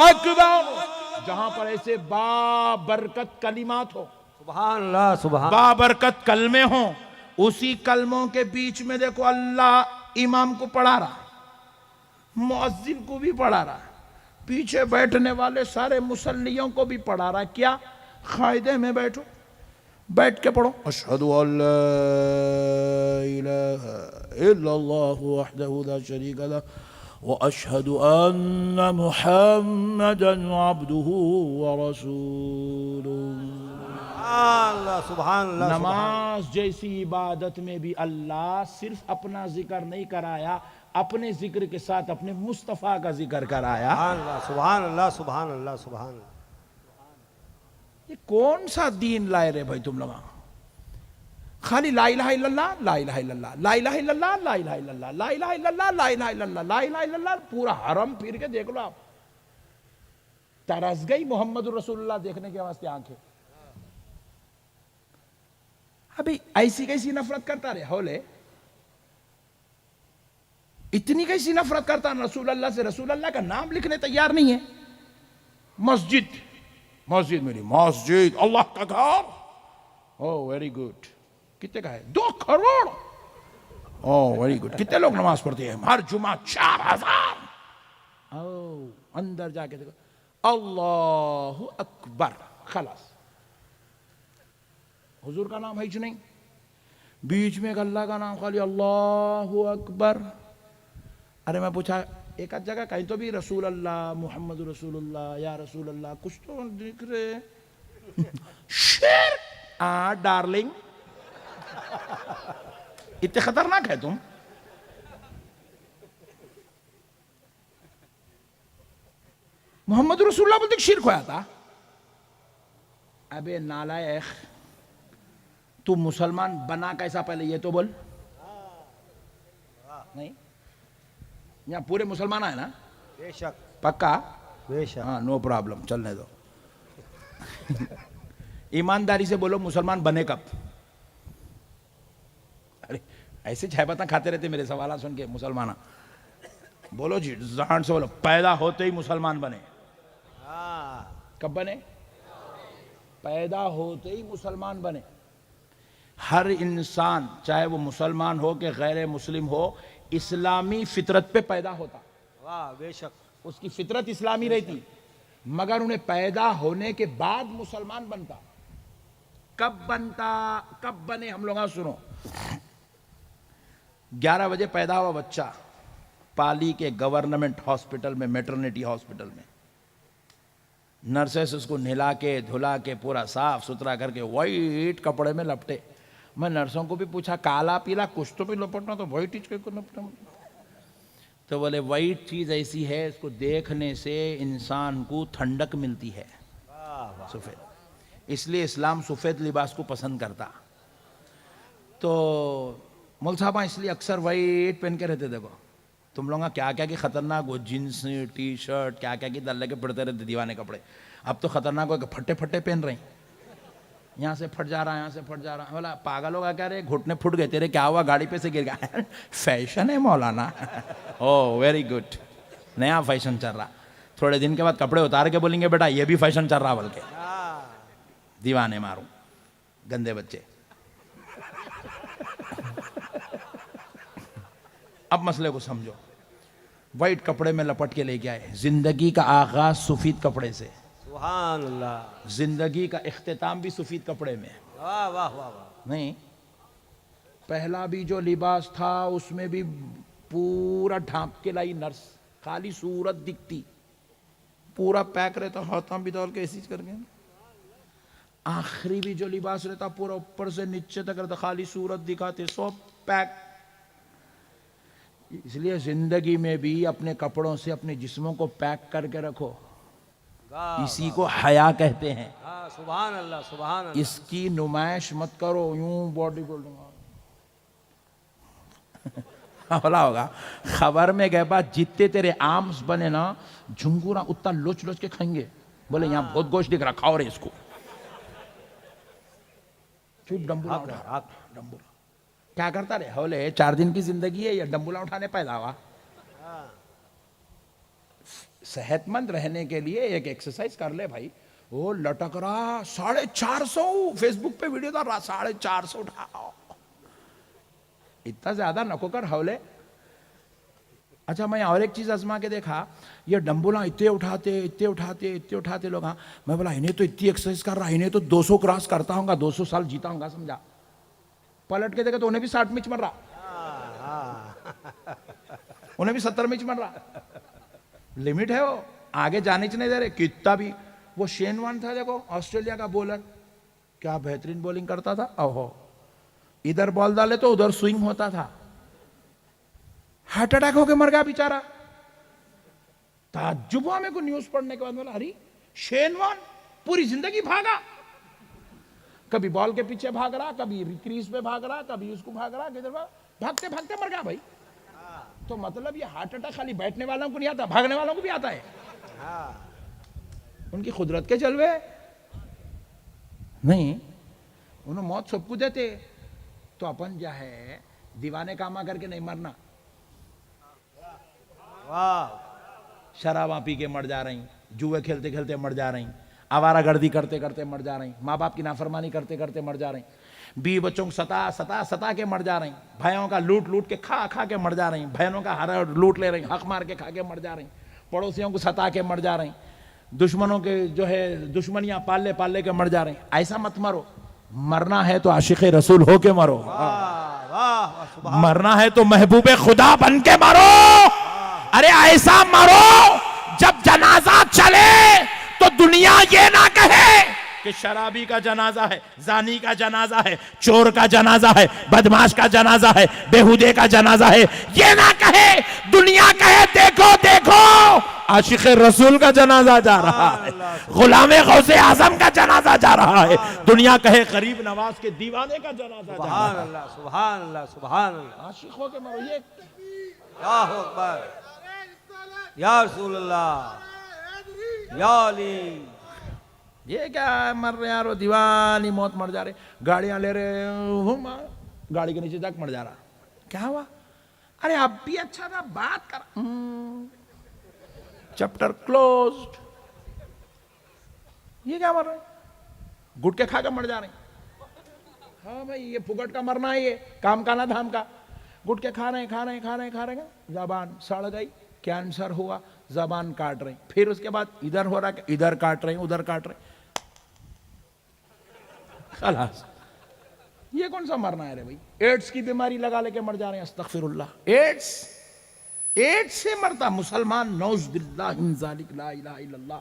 A: اکبر۔ جہاں پر ایسے بابرکت کلمات ہو،
B: سبحان اللہ سبحان
A: بابرکت کلمے ہوں، اسی کلموں کے بیچ میں دیکھو اللہ امام کو پڑھا رہا، مؤذن کو بھی پڑھا رہا، پیچھے بیٹھنے والے سارے مصلیوں کو بھی پڑھا رہا۔ کیا قاعدے میں بیٹھو، بیٹھ کے پڑھو، اشہد ان لا الہ الا اللہ وحدہ لا شریک لہ واشہد ان محمدا عبدہ ورسولہ۔
B: سبحان اللہ
A: نماز جیسی عبادت میں بھی اللہ صرف اپنا ذکر نہیں کرایا، اپنے ذکر کے ساتھ اپنے مصطفیٰ کا ذکر کرایا۔
B: سبحان اللہ سبحان اللہ سبحان اللہ۔
A: یہ کون سا دین لائے رہے بھائی تم لوگ؟ خالی لا الہ الا اللہ، لا الہ الا اللہ، لا الہ الا اللہ، لا الہ الا اللہ، لا الہ الا اللہ، لا الہ الا اللہ، لا الہ الا اللہ۔ پورا حرم پھر کے دیکھ لو آپ، ترس گئی محمد الرسول اللہ دیکھنے کے واسطے آنکھیں۔ ابھی ایسی کیسی نفرت کرتا رہے ہولے، اتنی کیسی نفرت کرتا رسول اللہ سے، رسول اللہ کا نام لکھنے تیار نہیں ہے۔ مسجد میری مسجد، اللہ کا گھر، او ویری گڈ، کتنے کا ہے؟ 2 کروڑ، او ویری گڈ۔ کتنے لوگ نماز پڑھتے ہیں ہر جمعہ؟ 4000۔ او اندر جا کے دیکھو، اللہ اکبر، خلاص، حضور کا نام ہے ہی نہیں، بیچ میں ایک اللہ کا نام خالی اللہ اکبر۔ ارے میں پوچھا ایک آدھ جگہ کہیں تو بھی رسول اللہ، محمد رسول اللہ، یا رسول اللہ، کچھ تو دیکھ رہے شرک۔ ڈارلنگ اتنے خطرناک ہے تم۔ محمد رسول اللہ بولتے شرک ہوا تھا؟ ابے نالائق، تو مسلمان بنا کیسا پہلے یہ تو بول۔ نہیں یہاں پورے مسلمان ہیں نا؟
B: بے شک
A: پکا؟
B: بے شک
A: ہاں نو پرابلم، چلنے دو۔ ایمانداری سے بولو مسلمان بنے کب؟ ارے ایسے چائے پتہ کھاتے رہتے میرے سوالات سن کے مسلمان۔ بولو جی زہان سے بولو، پیدا ہوتے ہی مسلمان بنے۔ کب بنے؟ پیدا ہوتے ہی مسلمان بنے۔ ہر انسان چاہے وہ مسلمان ہو کہ غیر مسلم ہو، اسلامی فطرت پہ پیدا ہوتا،
B: واہ بے شک
A: اس کی فطرت اسلامی رہتی، مگر انہیں پیدا ہونے کے بعد مسلمان بنتا۔ کب بنتا، کب بنے؟ ہم لوگ سنو، 11 بجے پیدا ہوا بچہ پالی کے گورنمنٹ ہاسپٹل میں، میٹرنیٹی ہاسپٹل میں، نرسز اس کو نہلا کے دھلا کے پورا صاف ستھرا کر کے وائٹ کپڑے میں لپٹے۔ میں نرسوں کو بھی پوچھا کالا پیلا کچھ تو بھی لپٹنا، تو وائٹ ہی کو لپٹنا۔ تو بولے وائٹ چیز ایسی ہے اس کو دیکھنے سے انسان کو ٹھنڈک ملتی ہے، سفید، اس لیے اسلام سفید لباس کو پسند کرتا۔ تو مول صاحب اس لیے اکثر وائٹ پہن کے رہتے۔ دیکھو تم لوگوں کیا کیا کہ خطرناک وہ جینس ٹی شرٹ کیا کیا کہ دلے کے پڑتے رہتے دیوانے کپڑے، اب تو خطرناک ہو کہ پھٹے پھٹے پہن رہے ہیں، یہاں سے پھٹ جا رہا ہے، یہاں سے پھٹ جا رہا ہے۔ بولا پاگل ہوگا کیا رے، گھٹنے پھٹ گئے تیرے، کیا ہوا گاڑی پہ سے گر گیا؟ فیشن ہے مولانا۔ او ویری گڈ، نیا فیشن چل رہا۔ تھوڑے دن کے بعد کپڑے اتار کے بولیں گے بیٹا یہ بھی فیشن چل رہا، بلکہ دیوانے ماروں گندے بچے۔ اب مسئلے کو سمجھو، وائٹ کپڑے میں لپٹ کے لے کے آئے۔ زندگی کا آغاز سفید کپڑے سے،
B: سبحان اللہ،
A: زندگی کا اختتام بھی سفید کپڑے میں۔
B: واہ واہ واہ واہ،
A: نہیں، پہلا بھی جو لباس تھا اس میں بھی پورا ڈھانپ کے لائی نرس، خالی صورت دکھتی، پورا پیک رہتا، ہاتھاں بھی ڈال کے ایسی کر کے۔ آخری بھی جو لباس رہتا پورا اوپر سے نیچے تک رہتا, خالی صورت دکھاتے, سب پیک. اس لیے زندگی میں بھی اپنے کپڑوں سے اپنے جسموں کو پیک کر کے رکھو. اسی کو حیا کہتے ہیں.
B: سبحان اللہ سبحان اللہ.
A: اس کی نمائش مت کرو یوں باڈی بلڈنگ. بولا ہوگا خبر میں گئے بات جتنے تیرے آرمز بنے نا جھنگورا اتنا لوچ لوچ کے کھائیں گے. بولے یہاں بہت گوشت دکھ رہا, کھاؤ رہے اس کو. چوپ ڈمبولا اٹھا, ڈمبولا کیا کرتا رہے؟ بولے 4 دن کی زندگی ہے, یہ ڈمبولا اٹھانے پیدا ہوا. صحت مند رہنے کے لیے ایک ایکسرسائز کر لے بھائی. وہ لٹک رہا 450, فیس بک پہ ویڈیو ڈال رہا 450 اٹھاؤ. اتنا زیادہ نکو کر حولے. اچھا میں اور ایک چیز آزما کے دیکھا, یہ ڈمبولا اتنے اٹھاتے لوگ. ہاں میں بولا انہیں تو اتنی ایکسرسائز کر رہا, انہیں تو 200 کراس کرتا ہوں گا, 200 سال جیتا ہوں گا. سمجھا؟ پلٹ کے دیکھا تو انہیں بھی 60 میں چمر رہا, انہیں بھی 70 میں چمر رہا. لمٹ ہے, وہ آگے جانے چ نہیں دے رہے کتنا بھی. وہ شین وان تھا دیکھو, آسٹریلیا کا بولر, کیا بہترین بولنگ کرتا تھا. اوہو, ادھر بال ڈالے تو ادھر سوئنگ ہوتا تھا. ہارٹ اٹیک ہو کے مر گیا بیچارہ. تعجب ہوا میرے کو نیوز پڑھنے کے بعد. بولا ارے شین وان پوری زندگی بھاگا, کبھی بال کے پیچھے بھاگ رہا, کبھی کریز پہ بھاگ رہا, کبھی اس کو بھاگ رہا, کدھر بھاگتے بھاگتے مر گیا بھائی. تو مطلب یہ ہارٹ اٹیک خالی بیٹھنے والوں کو نہیں آتا, بھاگنے والوں کو بھی آتا ہے. ان کی قدرت کے جلوے نہیں, انہوں موت سب کو دیتے. تو اپن جو ہے دیوانے کاما کر کے نہیں مرنا. شراباں پی کے مر جا رہی, جوئے کھیلتے کھیلتے مر جا رہی, آوارہ گردی کرتے کرتے مر جا رہی, ماں باپ کی نافرمانی کرتے کرتے مر جا رہی, بیوی بچوں کو ستا کے مر جا رہی, بھائیوں کا لوٹ لوٹ کے کھا کے مر جا رہی, بہنوں کا ہر لوٹ لے رہی, حق مار کے کھا کے مر جا رہی, پڑوسیوں کو ستا کے مر جا رہی, دشمنوں کے جو ہے دشمنیاں پالے کے مر جا رہی. ایسا مت مرو. مرنا ہے تو عاشق رسول ہو کے مرو, مرنا ہے تو محبوب خدا بن کے مرو. ارے ایسا مرو جب جنازہ چلے تو دنیا یہ نہ کہے کہ شرابی کا جنازہ ہے, زانی کا جنازہ ہے, چور کا جنازہ ہے, بدماش کا جنازہ ہے, بےہودے کا جنازہ ہے. یہ نہ کہے, دنیا کہے دیکھو دیکھو عاشق رسول کا جنازہ جا رہا ہے, غلام غوث اعظم کا جنازہ جا رہا ہے. دنیا کہے غریب نواز کے دیوانے کا جنازہ جا رہا ہے.
B: سبحان اللہ سبحان اللہ سبحان اللہ.
A: عاشق ہو کے مرو. یہ
B: اللہ اکبر, یا رسول اللہ, یا علی.
A: یہ کیا مر رہے یارو, دیوانی موت مر جا رہے, گاڑیاں لے رہے, گاڑی کے نیچے تک مر جا رہا. کیا ہوا؟ ارے اب بھی اچھا تھا, بات کر. Chapter closed. یہ کیا مر رہے, گٹکے کھا کے مر جا رہے. ہاں بھائی یہ پھگٹ کا مرنا ہے, یہ کام کا نہ دھام کا. گٹکے کھا رہے, زبان سڑ گئی, کینسر ہوا, زبان کاٹ رہے, پھر اس کے بعد ادھر ہو رہا کہ ادھر کاٹ رہے, ادھر کاٹ رہے. خلاص یہ کون سا مرنا ہے رے بھائی؟ ایڈز کی بیماری لگا لے کے مر جا رہے ہیں. استغفر اللہ. ایڈز سے مرتا مسلمان, نعوذ باللہ من ذالک, لا الہ الا اللہ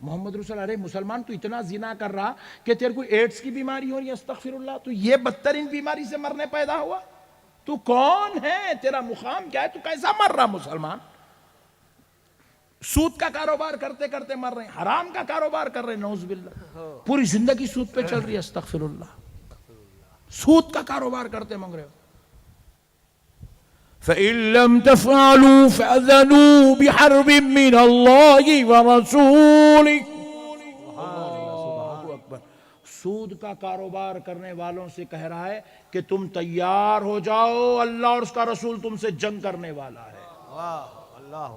A: محمد رسول اللہ. ارے مسلمان تو اتنا زنا کر رہا کہ تیرے کو ایڈز کی بیماری ہو رہی ہے. استغفر اللہ. تو یہ بدترین بیماری سے مرنے پیدا ہوا. تو کون ہے, تیرا مقام کیا ہے, تو کیسا مر رہا مسلمان؟ سود کا کاروبار کرتے کرتے مر رہے ہیں, حرام کا کاروبار کر رہے ہیں, نعوذ باللہ. پوری زندگی سود پہ چل رہی ہے. استغفر اللہ. سود کا کاروبار کرتے مانگ رہے ہو. فَإِن لَمْ تَفْعَلُوا فَأْذَنُوا بِحَرْبٍ مِّنَ اللَّهِ وَرَسُولِهِ. اللہ اکبر. سود کا کاروبار کرنے والوں سے کہہ رہا ہے کہ تم تیار ہو جاؤ, اللہ اور اس کا رسول تم سے جنگ کرنے والا ہے. اللہ.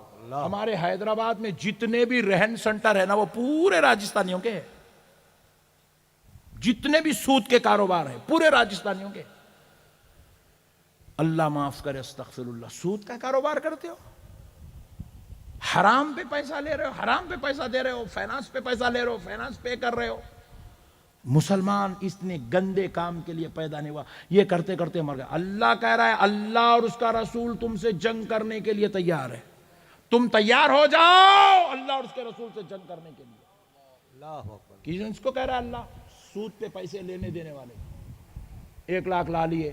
A: ہمارے حیدرآباد میں جتنے بھی رہن سنٹر ہے نا, وہ پورے راجستانیوں کے ہیں. جتنے بھی سود کے کاروبار ہیں پورے راجستانیوں کے. اللہ معاف کرے. استغفر اللہ. سود کا کاروبار کرتے ہو, حرام پہ پیسہ لے رہے ہو, حرام پہ پیسہ دے رہے ہو, فائنانس پہ پیسہ لے رہے ہو, فائنانس پے کر رہے ہو. مسلمان اتنے گندے کام کے لیے پیدا نہیں ہوا, یہ کرتے کرتے مر گیا. اللہ کہہ رہا ہے اللہ اور اس کا رسول تم سے جنگ کرنے کے لیے تیار ہے. تم تیار ہو جاؤ اللہ اور اس کے رسول سے جنگ کرنے کے لیے. اللہ اکبر. اس کو کہہ رہا ہے اللہ. سود پہ پیسے لینے دینے والے 1 لاکھ لا لیے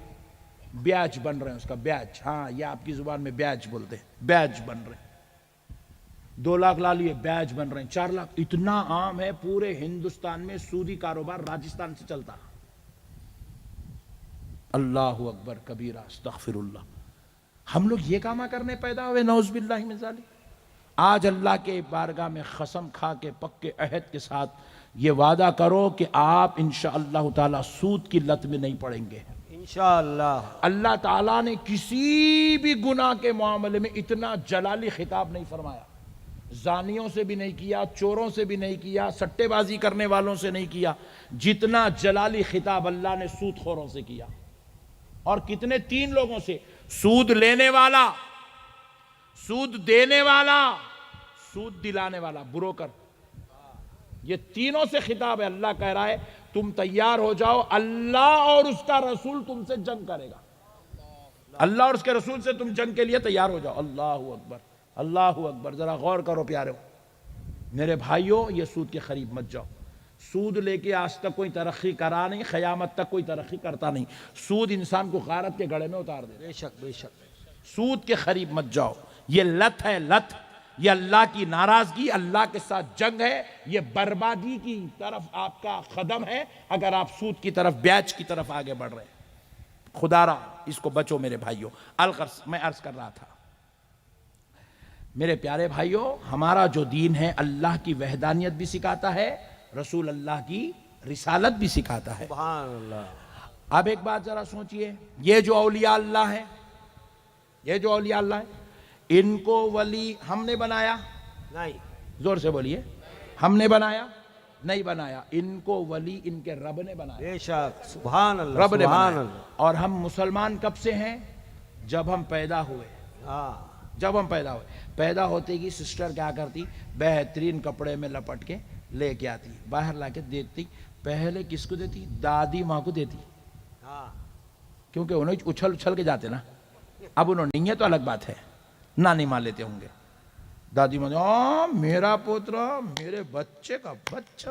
A: بیاج بن رہے ہیں اس کا بیاج, ہاں یہ آپ کی زبان میں بیاج بولتے ہیں, بیاج بن رہے ہیں. 2 لاکھ لا لیے بیاج بن رہے ہیں 4 لاکھ. اتنا عام ہے پورے ہندوستان میں سودی کاروبار راجستھان سے چلتا. اللہ اکبر کبیرہ استغفر اللہ. ہم لوگ یہ کاما کرنے پیدا ہوئے نعوذ باللہ من ذالک. آج اللہ کے بارگاہ میں قسم کھا کے پکے عہد کے ساتھ یہ وعدہ کرو کہ آپ انشاءاللہ تعالی سود کی لت میں نہیں پڑیں گے
B: انشاءاللہ.
A: اللہ تعالیٰ نے کسی بھی گناہ کے معاملے میں اتنا جلالی خطاب نہیں فرمایا. زانیوں سے بھی نہیں کیا, چوروں سے بھی نہیں کیا, سٹے بازی کرنے والوں سے نہیں کیا, جتنا جلالی خطاب اللہ نے سود خوروں سے کیا. اور کتنے 3 لوگوں سے, سود لینے والا, سود دینے والا, سود دلانے والا, بروکر. یہ تینوں سے خطاب ہے. اللہ کہہ رہا ہے تم تیار ہو جاؤ, اللہ اور اس کا رسول تم سے جنگ کرے گا. اللہ اور اس کے رسول سے تم جنگ کے لیے تیار ہو جاؤ. اللہ اکبر, اللہ اکبر. ذرا غور کرو پیارو میرے بھائیوں, یہ سود کے قریب مت جاؤ. سود لے کے آج تک کوئی ترقی کرا نہیں, قیامت تک کوئی ترقی کرتا نہیں. سود انسان کو غارت کے گڑھے میں اتار دے.
B: بے شک بے شک.
A: سود کے قریب مت جاؤ. یہ لت ہے, لت. یہ اللہ کی ناراضگی, اللہ کے ساتھ جنگ ہے. یہ بربادی کی طرف آپ کا قدم ہے اگر آپ سود کی طرف, بیاج کی طرف آگے بڑھ رہے ہیں. خدا را اس کو بچو میرے بھائیوں. میں عرض کر رہا تھا میرے پیارے بھائیوں, ہمارا جو دین ہے اللہ کی وحدانیت بھی سکھاتا ہے, رسول اللہ کی رسالت بھی سکھاتا ہے.
B: سبحان اللہ.
A: اب ایک بات ذرا سوچئے, یہ جو اولیاء اللہ ہیں, یہ جو اولیاء اللہ ہیں, ان کو ولی ہم نے بنایا
B: نہیں.
A: زور سے بولیے, ہم نے بنایا نہیں بنایا. ان کو ولی ان کے رب نے بنایا.
B: بے شک. سبحان اللہ.
A: رب نے
B: سبحان
A: بنایا.
B: اللہ.
A: اور ہم مسلمان کب سے ہیں؟ جب ہم پیدا ہوئے.
B: ہاں.
A: جب ہم پیدا ہوئے, پیدا ہوتے کی سسٹر کیا کرتی, بہترین کپڑے میں لپٹ کے لے کے آتی, باہر لا کے دیتی. پہلے کس کو دیتی؟ دادی ماں کو دیتی,
B: ہاں.
A: کیونکہ انہیں اچھل اچھل کے جاتے نا. اب انہوں نہیں ہے تو الگ بات ہے, نانی ماں لیتے ہوں گے. دادی ماں, میرا پوترا, میرے بچے کا بچہ,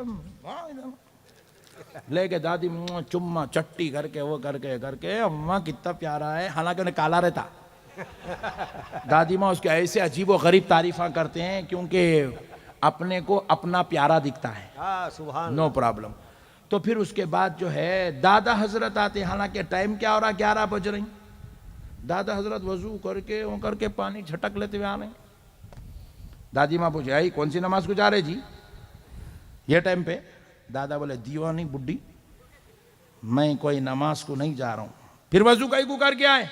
A: لے کے دادی چما چٹی کر کے وہ کر کے اماں کتنا پیارا ہے, حالانکہ انہیں کالا رہتا. دادی ماں اس کے ایسے عجیب و غریب تعریفاں کرتے ہیں کیونکہ اپنے کو اپنا پیارا دکھتا ہے.
B: ہاں. سبحان.
A: No problem. تو پھر اس کے بعد جو ہے دادا حضرت آتے, حالانکہ ٹائم کیا ہو رہا, 11 بج رہی. دادا حضرت وضو کر کے پانی جھٹک لیتے ہوئے آنے. دادی ماں پوچھے, آئی کون سی نماز کو جا رہے جی یہ ٹائم پہ؟ دادا بولے, دیوانی بڈی, میں کوئی نماز کو نہیں جا رہا ہوں. پھر وضو کئی کو کر کے آئے؟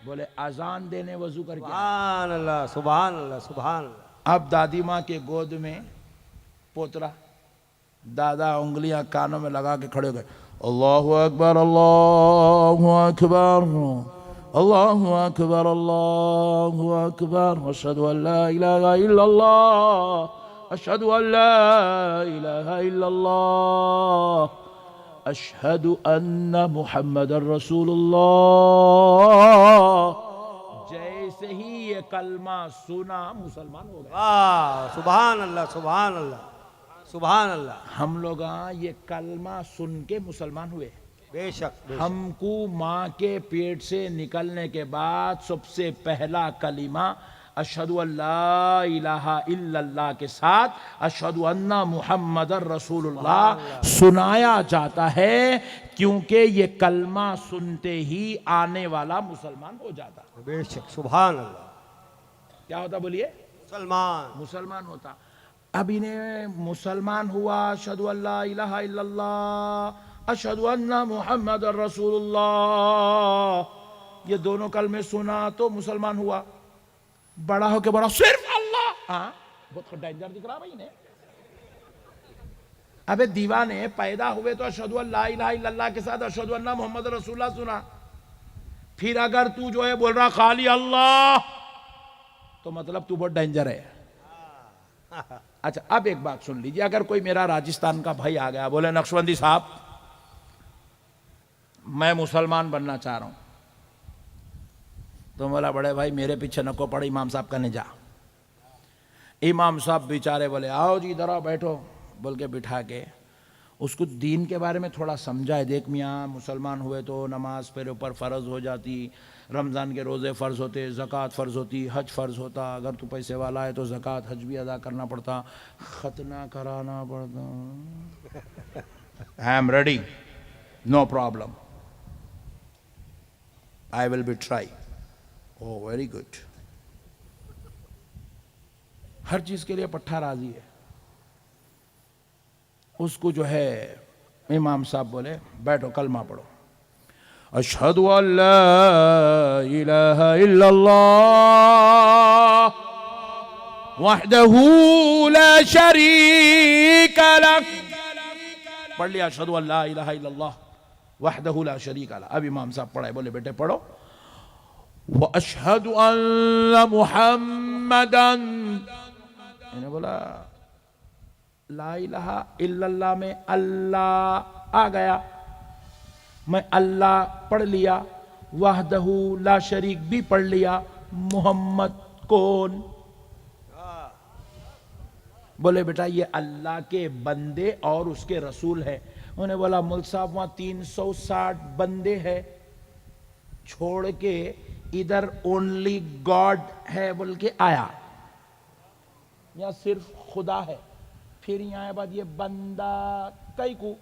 A: بولے اذان دینے وضو کر کے آئے.
B: سبحان اللہ. سبحان اللہ. سبحان اللہ.
A: اب دادی ماں کے گود میں پوترا, دادا انگلیاں کانوں میں لگا کے کھڑے ہو گئے. اللہ اکبر, اللہ اکبر, اللہ اکبر, اللہ اکبر, اشہد ان لا الہ الا اللہ, اشہد ان لا الہ الا اللہ, اشہد ان محمد رسول اللہ. جیسے ہی یہ کلمہ سنا مسلمان ہو گئے.
B: واہ. سبحان اللہ. سبحان اللہ. سبحان اللہ.
A: ہم لوگ یہ کلمہ سن کے مسلمان ہوئے.
B: بے شک. بے شک.
A: ہم کو ماں کے پیٹ سے نکلنے کے بعد سب سے پہلا کلمہ اشہد ان لا الہ الا اللہ کے ساتھ اشہد ان محمد رسول اللہ سنایا جاتا ہے, کیونکہ یہ کلمہ سنتے ہی آنے والا مسلمان ہو جاتا.
B: بے شک. سبحان اللہ.
A: کیا ہوتا بولیے؟ مسلمان ہوتا. اب انہیں مسلمان ہوا, اشہد ان لا الہ الا اللہ, اشہد ان محمد رسول اللہ, یہ دونوں کلمے سنا تو مسلمان ہوا. بڑا ہو کے بڑا صرف اللہ, ہاں بہت ڈینجر دکھ رہا بھائی نے. ابے دیوانے پیدا ہوئے تو اشہد ان لا الہ الا اللہ کے ساتھ اشہد ان محمد رسول اللہ سنا. پھر اگر تو جو ہے بول رہا خالی اللہ, تو مطلب تو بہت ڈینجر ہے. اچھا اب ایک بات سن لیجیے, اگر کوئی میرا راجستھان کا بھائی آ گیا, بولے نقشبندی صاحب میں مسلمان بننا چاہ رہا ہوں, تو بولا بڑے بھائی میرے پیچھے نکو پڑے, امام صاحب کہنے جا. امام صاحب بیچارے بولے آؤ جی ادھر آؤ بیٹھو, بول کے بٹھا کے اس کو دین کے بارے میں تھوڑا سمجھائے. دیکھ میاں مسلمان ہوئے تو نماز پھر اوپر فرض ہو جاتی, رمضان کے روزے فرض ہوتے, زکوٰۃ فرض ہوتی, حج فرض ہوتا, اگر تو پیسے والا ہے تو زکوٰۃ حج بھی ادا کرنا پڑتا, ختنہ کرانا پڑتا. I am ready, no problem, I will be try. Oh, very good. ہر چیز کے لیے پٹھا راضی ہے. اس کو جو ہے امام صاحب بولے بیٹھو کلمہ پڑھو. اشہد ان لا الہ الا اللہ وحدہ لا شریک لہ. پڑھ لیا اشہد ان لا الہ الا اللہ وحدہ لا شریک لہ. اب امام صاحب پڑھائے, بولے بیٹے پڑھو. واشہد ان محمدا, انہیں بولا لا الہ الا اللہ میں اللہ آ گیا, میں اللہ پڑھ لیا, وحدہ لا شریک بھی پڑھ لیا, محمد کون؟ بولے بیٹا یہ اللہ کے بندے اور اس کے رسول ہے. انہیں بولا مل صاحب وہاں 360 بندے ہیں چھوڑ کے ادھر اونلی گاڈ ہے بول کے آیا, یا صرف خدا ہے. پھر یہاں بعد یہ بندہ کئی کو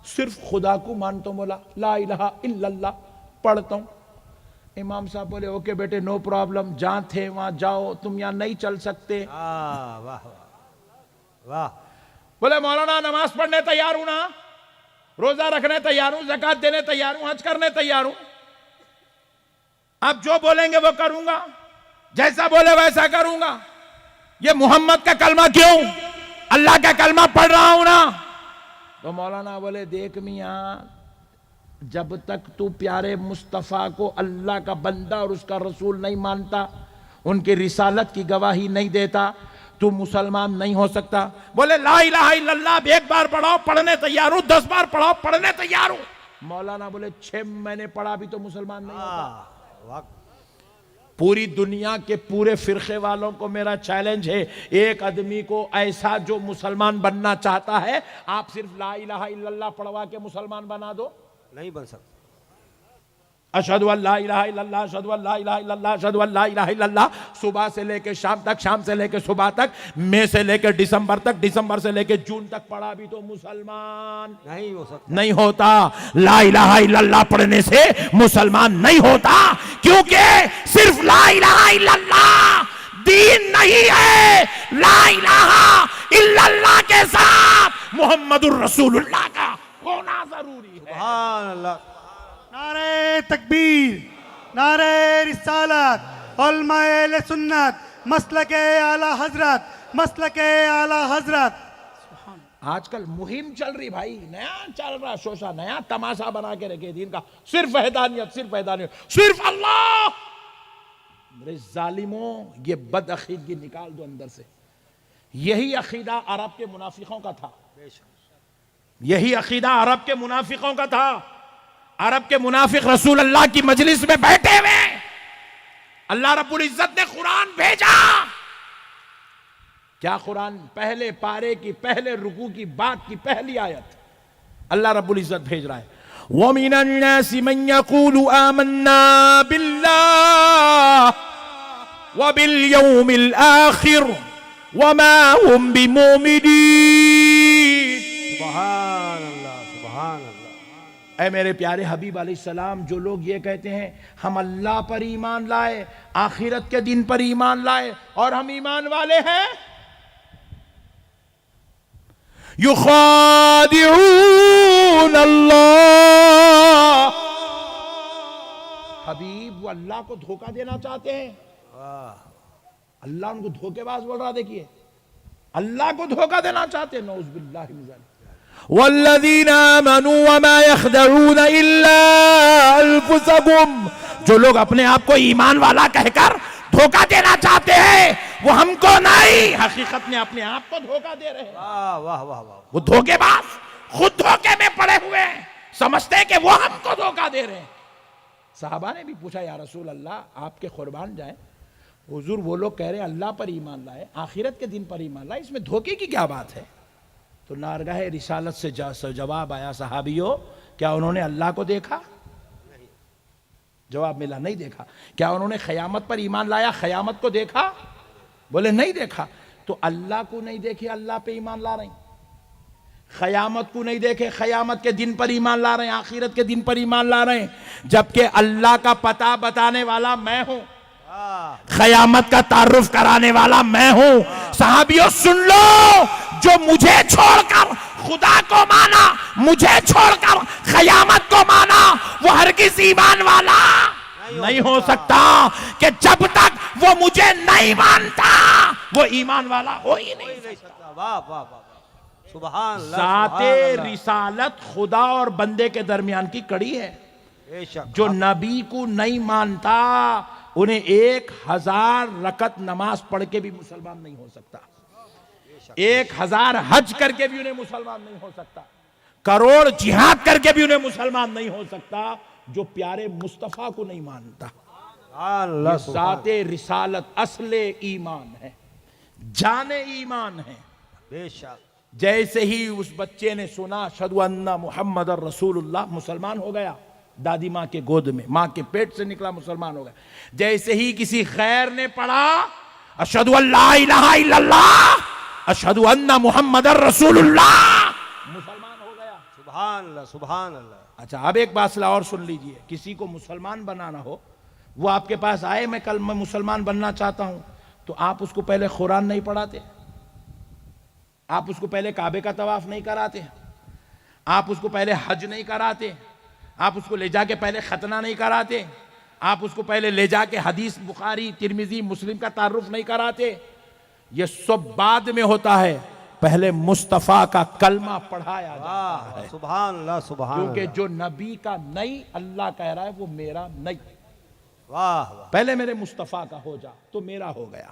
A: صرف خدا کو مانتا ہوں. بولا لا الہ الا اللہ پڑھتا ہوں. امام صاحب بولے اوکے بیٹے نو پرابلم, جہاں تھے وہاں جاؤ, تم یہاں نہیں چل سکتے.
B: واہ واہ واہ.
A: بولے مولانا نماز پڑھنے تیار ہوں نا, روزہ رکھنے تیار ہوں, زکوٰۃ دینے تیار ہوں, حج کرنے تیار ہوں, اب جو بولیں گے وہ کروں گا, جیسا بولے ویسا کروں گا. یہ محمد کا کلمہ کیوں, اللہ کا کلمہ پڑھ رہا ہوں نا. تو مولانا بولے دیکھ میاں جب تک تو پیارے مصطفیٰ کو اللہ کا بندہ اور اس کا رسول نہیں مانتا, ان کی رسالت کی گواہی نہیں دیتا, تو مسلمان نہیں ہو سکتا. بولے لا الہ الا اللہ ایک بار پڑھاؤ پڑھنے تیار ہوں, 10 بار پڑھاؤ پڑھنے تیار ہوں. مولانا بولے 6 مہینے پڑھا بھی تو مسلمان نہیں ہوتا. پوری دنیا کے پورے فرقے والوں کو میرا چیلنج ہے, ایک آدمی کو ایسا جو مسلمان بننا چاہتا ہے, آپ صرف لا الہ الا اللہ پڑھوا کے مسلمان بنا دو,
B: نہیں بن سکتا.
A: اشہد ان لا الہ الا اللہ, اشہد ان لا الہ الا اللہ, اشہد ان لا الہ الا اللہ, صبح سے لے کے شام تک, شام سے لے کے صبح تک, مئی سے لے کے دسمبر تک, دسمبر سے لے کے جون تک پڑھا بھی تو مسلمان
B: نہیں ہو سکتا.
A: نہیں ہوتا. لا الہ الا اللہ پڑھنے سے مسلمان نہیں ہوتا, کیونکہ صرف لا الہ الا اللہ دین نہیں ہے. لا الہ الا اللہ کے ساتھ محمد الرسول اللہ کا ہونا ضروری ہے.
B: سبحان اللہ.
D: نعرہ تکبیر, نعرہ رسالت, علماء اہل سنت, مسلک اعلی حضرت, مسلک اعلی حضرت.
A: آج کل مہم چل رہی بھائی, نیا چل رہا شوشہ, نیا تماشا بنا کے رکھے دین کا, صرف وحدانیت, صرف وحدانیت, صرف اللہ. میرے ظالموں یہ بد عقیدگی نکال دو اندر سے. یہی عقیدہ عرب کے منافقوں کا تھا, یہی عقیدہ عرب کے منافقوں کا تھا. عرب کے منافق رسول اللہ کی مجلس میں بیٹھے ہوئے, اللہ رب العزت نے قرآن بھیجا. کیا قرآن؟ پہلے پارے کی پہلے رکوع کی بات کی پہلی آیت اللہ رب العزت بھیج رہا ہے, وَمِنَ النَّاسِ مَن يَقُولُ آمَنَّا بِاللَّهِ وَبِالْيَوْمِ الْآخِرِ وَمَا هُمْ بِمُؤْمِنِينَ.
B: سبحان اللہ, سبحان اللہ.
A: اے میرے پیارے حبیب علیہ السلام, جو لوگ یہ کہتے ہیں ہم اللہ پر ایمان لائے, آخرت کے دن پر ایمان لائے, اور ہم ایمان والے ہیں, یخادعون اللہ. حبیب وہ اللہ کو دھوکہ دینا چاہتے ہیں. اللہ ان کو دھوکے باز بول رہا, دیکھیے اللہ کو دھوکہ دینا چاہتے ہیں. نعوذ باللہ من ذلک. والذین آمنوا وما يخدعون الا انفسهم, جو لوگ اپنے آپ کو ایمان والا کہہ کر دھوکہ دینا چاہتے ہیں وہ ہم کو نہیں, حقیقت میں اپنے آپ کو دھوکہ دے رہے ہیں.
B: واہ واہ واہ واہ.
A: وہ دھوکے باز خود دھوکے میں پڑے ہوئے ہیں, سمجھتے ہیں کہ وہ ہم کو دھوکہ دے رہے ہیں. صحابہ نے بھی پوچھا یا رسول اللہ آپ کے قربان جائیں, حضور وہ لوگ کہہ رہے ہیں اللہ پر ایمان لائے, آخرت کے دن پر ایمان لائے, اس میں دھوکے کی کیا بات ہے؟ تو نارگاہ رسالت سے جواب آیا صحابیوں کیا انہوں نے اللہ کو دیکھا؟ جواب ملا نہیں دیکھا. کیا انہوں نے قیامت پر ایمان لایا؟ قیامت کو دیکھا؟ بولے نہیں دیکھا. تو اللہ کو نہیں دیکھے اللہ پہ ایمان لا رہے ہیں, قیامت کو نہیں دیکھے قیامت کے دن پر ایمان لا رہے ہیں, آخرت کے دن پر ایمان لا رہے ہیں, جبکہ اللہ کا پتہ بتانے والا میں ہوں, قیامت کا تعارف کرانے والا میں ہوں. صحابیوں سن لو, جو مجھے چھوڑ کر خدا کو مانا, مجھے چھوڑ کر قیامت کو مانا, وہ ہرگز ایمان والا نہیں ہو سکتا, کہ جب تک وہ مجھے نہیں مانتا وہ ایمان والا ہو ہی نہیں سکتا.
B: واہ واہ واہ, سبحان اللہ.
A: ذات رسالت خدا اور بندے کے درمیان کی کڑی ہے.
B: بے شک.
A: جو نبی کو نہیں مانتا انہیں 1000 رکعت نماز پڑھ کے بھی مسلمان نہیں ہو سکتا, 1000 حج کر کے بھی انہیں مسلمان نہیں ہو سکتا, کروڑ جہاد کر کے بھی انہیں مسلمان نہیں ہو سکتا, جو پیارے مصطفیٰ کو نہیں مانتا.
B: سبحان اللہ.
A: یہ ذات رسالت اصل ایمان ہے, جان ایمان ہے.
B: بے شک.
A: جیسے ہی اس بچے نے سنا اشہدو ان محمد رسول اللہ, مسلمان ہو گیا. دادی ماں کے گود میں, ماں کے پیٹ سے نکلا, مسلمان ہو گیا. جیسے ہی کسی خیر نے پڑھا اشہدو ان لا الہ الا اللہ اشہدو ان محمد رسول اللہ, مسلمان ہو گیا.
B: سبحان اللہ. سبحان اللہ.
A: اچھا اب ایک بات اور سن لیجئے, کسی کو مسلمان بنانا ہو, وہ آپ کے پاس آئے میں کل میں مسلمان بننا چاہتا ہوں, تو آپ اس کو پہلے قرآن نہیں پڑھاتے, آپ اس کو پہلے کعبے کا طواف نہیں کراتے, آپ اس کو پہلے حج نہیں کراتے, آپ اس کو لے جا کے پہلے ختنہ نہیں کراتے, آپ اس کو پہلے لے جا کے حدیث بخاری ترمذی مسلم کا تعارف نہیں کراتے. یہ سب بعد میں ہوتا ہے, پہلے مصطفیٰ کا کلمہ پڑھایا جاتا ہے.
B: سبحان اللہ. سبحان اللہ.
A: کیونکہ جو نبی کا نہیں اللہ کہہ رہا ہے وہ میرا نہیں,
B: واہ واہ.
A: پہلے میرے مصطفیٰ کا ہو جا تو میرا ہو گیا.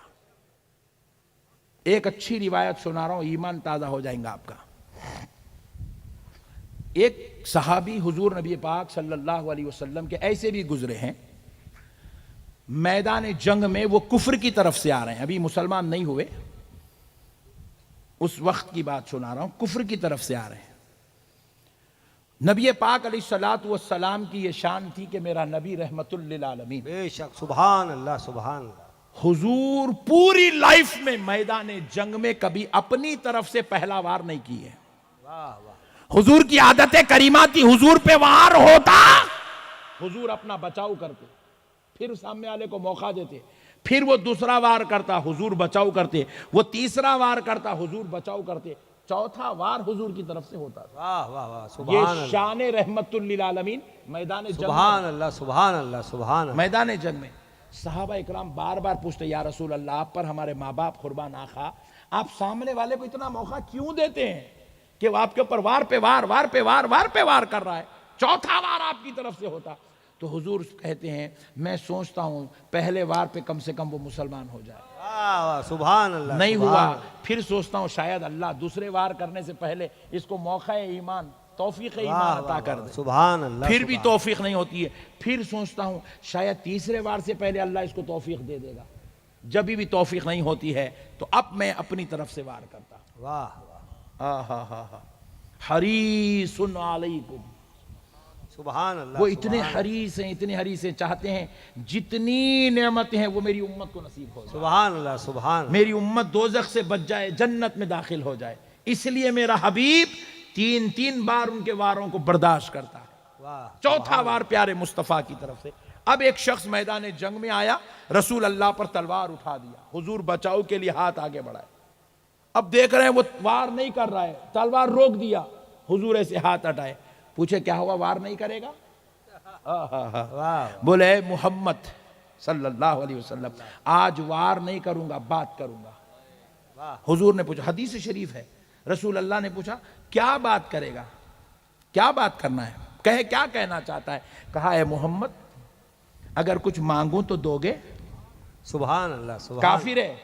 A: ایک اچھی روایت سنا رہا ہوں, ایمان تازہ ہو جائیں گا آپ کا. ایک صحابی حضور نبی پاک صلی اللہ علیہ وسلم کے ایسے بھی گزرے ہیں, میدان جنگ میں وہ کفر کی طرف سے آ رہے ہیں, ابھی مسلمان نہیں ہوئے, اس وقت کی بات سنا رہا ہوں, کفر کی طرف سے آ رہے ہیں. نبی پاک علیہ الصلوۃ والسلام کی یہ شان تھی کہ میرا نبی رحمت للعالمین.
B: بے شک. سبحان اللہ. سبحان اللہ.
A: حضور پوری لائف میں میدان جنگ میں کبھی اپنی طرف سے پہلا وار نہیں کی ہے.
B: واہ واہ.
A: حضور کی عادت کریمہ تھی, حضور پہ وار ہوتا حضور اپنا بچاؤ کرتے, پھر سامنے والے کو موقع دیتے, پھر وہ دوسرا وار کرتا حضور بچاؤ کرتے, وہ تیسرا وار کرتا حضور بچاؤ کرتے, چوتھا وار حضور کی طرف سے ہوتا تھا.
B: واہ واہ واہ. سبحان
A: یہ
B: اللہ.
A: شان رحمت للعالمین میدان جنگ میں.
B: سبحان اللہ. سبحان اللہ. سبحان اللہ.
A: میدان جنگ میں صحابہ اکرام بار بار پوچھتے یا رسول اللہ آپ پر ہمارے ماں باپ قربان آقا, آپ سامنے والے کو اتنا موقع کیوں دیتے ہیں کہ وہ آپ کے اوپر وار پہ وار, وار پہ وار, وار پہ وار کر رہا ہے, چوتھا وار آپ کی طرف سے ہوتا. تو حضور کہتے ہیں میں سوچتا ہوں پہلے وار پہ کم سے کم وہ مسلمان ہو جائے.
B: واہ واہ. سبحان اللہ.
A: نہیں
B: سبحان
A: ہوا,
B: اللہ.
A: پھر سوچتا ہوں شاید اللہ دوسرے وار کرنے سے پہلے اس کو موقع ایمان توفیق ایمان
B: واہ
A: عطا
B: واہ
A: کر
B: واہ.
A: دے.
B: سبحان اللہ.
A: پھر بھی
B: سبحان.
A: توفیق نہیں ہوتی ہے, پھر سوچتا ہوں شاید تیسرے وار سے پہلے اللہ اس کو توفیق دے دے گا. جب بھی توفیق نہیں ہوتی ہے تو اب میں اپنی طرف سے وار کرتا ہوں.
B: واہ واہ.
A: حریص علیکم.
B: سبحان اللہ.
A: وہ اتنے
B: سبحان
A: حریص ہیں, اتنے حریص ہیں, چاہتے ہیں جتنی نعمتیں ہیں وہ میری امت کو نصیب ہو جائے,
B: سبحان اللہ. سبحان اللہ.
A: میری امت دوزخ سے بچ جائے, جنت میں داخل ہو جائے. اس لیے میرا حبیب 3 بار ان کے واروں کو برداشت کرتا ہے.
B: واہ.
A: چوتھا وار پیارے مصطفیٰ کی طرف سے. اب ایک شخص میدان جنگ میں آیا, رسول اللہ پر تلوار اٹھا دیا, حضور بچاؤ کے لیے ہاتھ آگے بڑھائے. اب دیکھ رہے ہیں وہ وار نہیں کر رہا ہے, تلوار روک دیا, حضور ایسے ہاتھ ہٹائے, پوچھے کیا ہوا, وار نہیں کرے گا؟
B: واہ.
A: بولے اے محمد صلی اللہ علیہ وسلم آج وار نہیں کروں گا, بات کروں گا.
B: واہ.
A: حضور نے پوچھا, حدیث شریف ہے, رسول اللہ نے پوچھا کیا بات کرے گا, کیا بات کرنا ہے, کہے کیا کہنا چاہتا ہے. کہا اے محمد اگر کچھ مانگوں تو دو گے؟
B: سبحان اللہ. سبحان.
A: کافر ہے,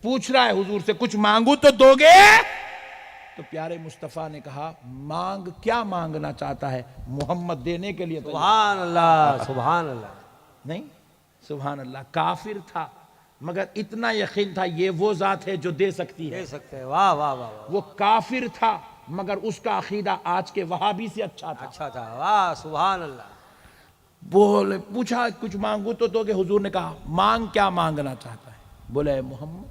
A: پوچھ رہا ہے حضور سے کچھ مانگوں تو دو گے؟ تو پیارے مصطفیٰ نے کہا مانگ, کیا مانگنا چاہتا ہے؟ محمد دینے کے لیے.
B: سبحان اللہ. سبحان اللہ.
A: نہیں, سبحان اللہ, کافر تھا, مگر اتنا یقین تھا یہ وہ ذات ہے جو دے سکتی ہے.
B: دے سکتے ہیں. واہ واہ واہ واہ.
A: وہ کافر تھا مگر اس کا عقیدہ آج کے وہابی سے اچھا تھا.
B: اچھا تھا. واہ سبحان اللہ.
A: بولے پوچھا دو مانگو تو کہ حضور نے کہا مانگ کیا مانگنا چاہتا ہے؟ بولے اے محمد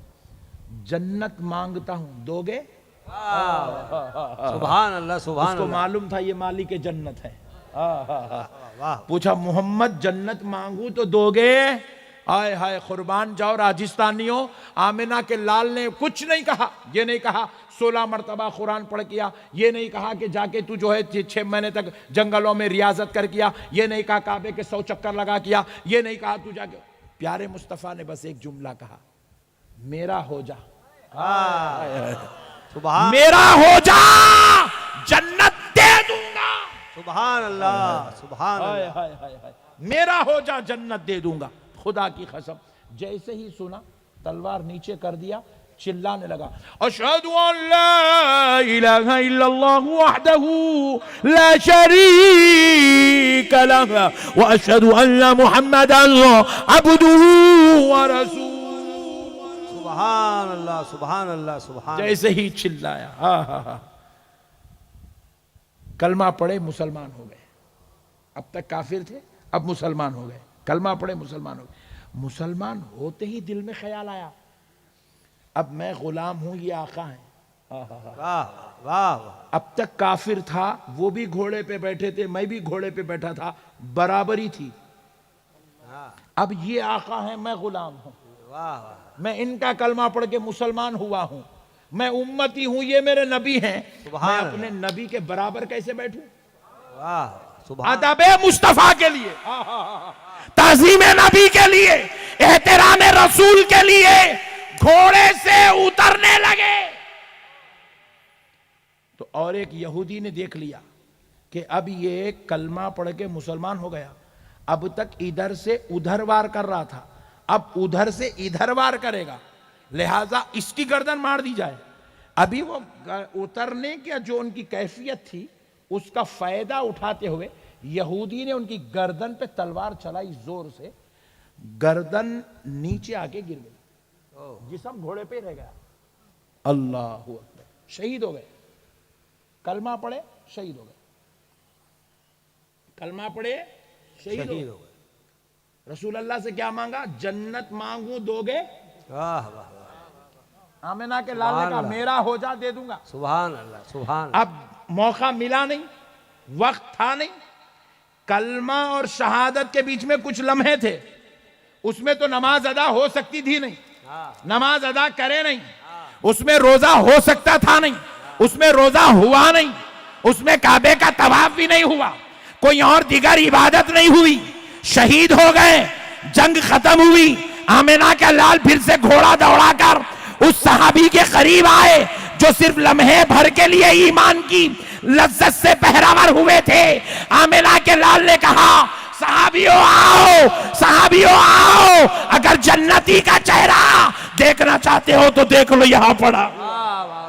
A: جنت مانگتا ہوں دو گے؟
B: سبحان اللہ سبحان
A: اس کو
B: اللہ.
A: معلوم تھا یہ مالک جنت ہے.
B: واہ.
A: پوچھا محمد جنت مانگو تو دو گے؟ آئے ہائے قربان جاؤ راجستانیوں. آمنہ کے لال نے کچھ نہیں کہا. یہ نہیں کہا 16 مرتبہ قرآن پڑھ کیا. یہ نہیں کہا کہ جا کے تو جو ہے 6 مہینے تک جنگلوں میں ریاضت کر کیا. یہ نہیں کہا کعبے کے 100 چکر لگا کیا. یہ نہیں کہا تو جا کے. پیارے مصطفیٰ نے بس ایک جملہ کہا میرا ہو جا.
B: سبحان
A: میرا ہو جا جنت دے دوں گا.
B: سبحان اللہ سبحان اللہ.
A: میرا ہو جا جنت دے دوں گا. خدا کی قسم جیسے ہی سنا تلوار نیچے کر دیا چلانے لگا اشہد ان لا الہ الا اللہ وحدہ لا شریک لہ واشہد ان محمدا عبدہ ورسولہ.
B: سبحان اللہ سبحان اللہ سبحان.
A: جیسے ہی چلایا کلمہ پڑھے مسلمان ہو گئے. اب تک کافر تھے اب مسلمان ہو گئے. کلمہ پڑھے مسلمان ہو گئے. مسلمان ہوتے ہی دل میں خیال آیا اب میں غلام ہوں یہ آقا ہیں.
B: واہ واہ.
A: اب تک کافر تھا وہ بھی گھوڑے پہ بیٹھے تھے میں بھی گھوڑے پہ بیٹھا تھا برابری تھی. اب یہ آقا ہیں میں غلام ہوں.
B: واہ.
A: میں ان کا کلمہ پڑھ کے مسلمان ہوا ہوں. میں امتی ہوں یہ میرے نبی ہیں. میں اپنے نبی کے برابر کیسے بیٹھوں؟
B: واہ سبحان.
A: ادب مصطفیٰ کے لیے تعظیم نبی کے لیے احترام رسول کے لیے گھوڑے سے اترنے لگے. تو اور ایک یہودی نے دیکھ لیا کہ اب یہ کلمہ پڑھ کے مسلمان ہو گیا. اب تک ادھر سے ادھر وار کر رہا تھا اب ادھر سے ادھر وار کرے گا لہٰذا اس کی گردن مار دی جائے. ابھی وہ اترنے کی جو ان کی کیفیت تھی اس کا فائدہ اٹھاتے ہوئے یہودی نے ان کی گردن پہ تلوار چلائی زور سے. گردن نیچے آ کے گر گئی. جسم گھوڑے پہ رہ گیا. اللہ اکبر. شہید ہو گئے. کلمہ پڑھے شہید ہو گئے. کلمہ پڑھے شہید ہو گئے. رسول اللہ سے کیا مانگا؟ جنت مانگوں دو گے؟
B: واہ واہ.
A: آمنہ کے لال نے کہا میرا ہو جا دے دوں گا.
B: سبحان اللہ سبحان.
A: اب موقع ملا نہیں وقت تھا نہیں. کلمہ اور شہادت کے بیچ میں کچھ لمحے تھے. اس میں تو نماز ادا ہو سکتی تھی نہیں. نماز ادا کرے نہیں. اس میں روزہ ہو سکتا تھا نہیں. اس میں روزہ ہوا نہیں. اس میں کعبے کا طواف بھی نہیں ہوا. کوئی اور دیگر عبادت نہیں ہوئی. شہید ہو گئے. جنگ ختم ہوئی. آمنہ کا لال پھر سے گھوڑا دوڑا کر اس صحابی کے قریب آئے جو صرف لمحے بھر کے لیے ایمان کی لذت سے بہرور ہوئے تھے. آمنہ کے لال نے کہا صحابیوں آؤ صحابیوں آؤ اگر جنتی کا چہرہ دیکھنا چاہتے ہو تو دیکھ لو یہاں پڑا.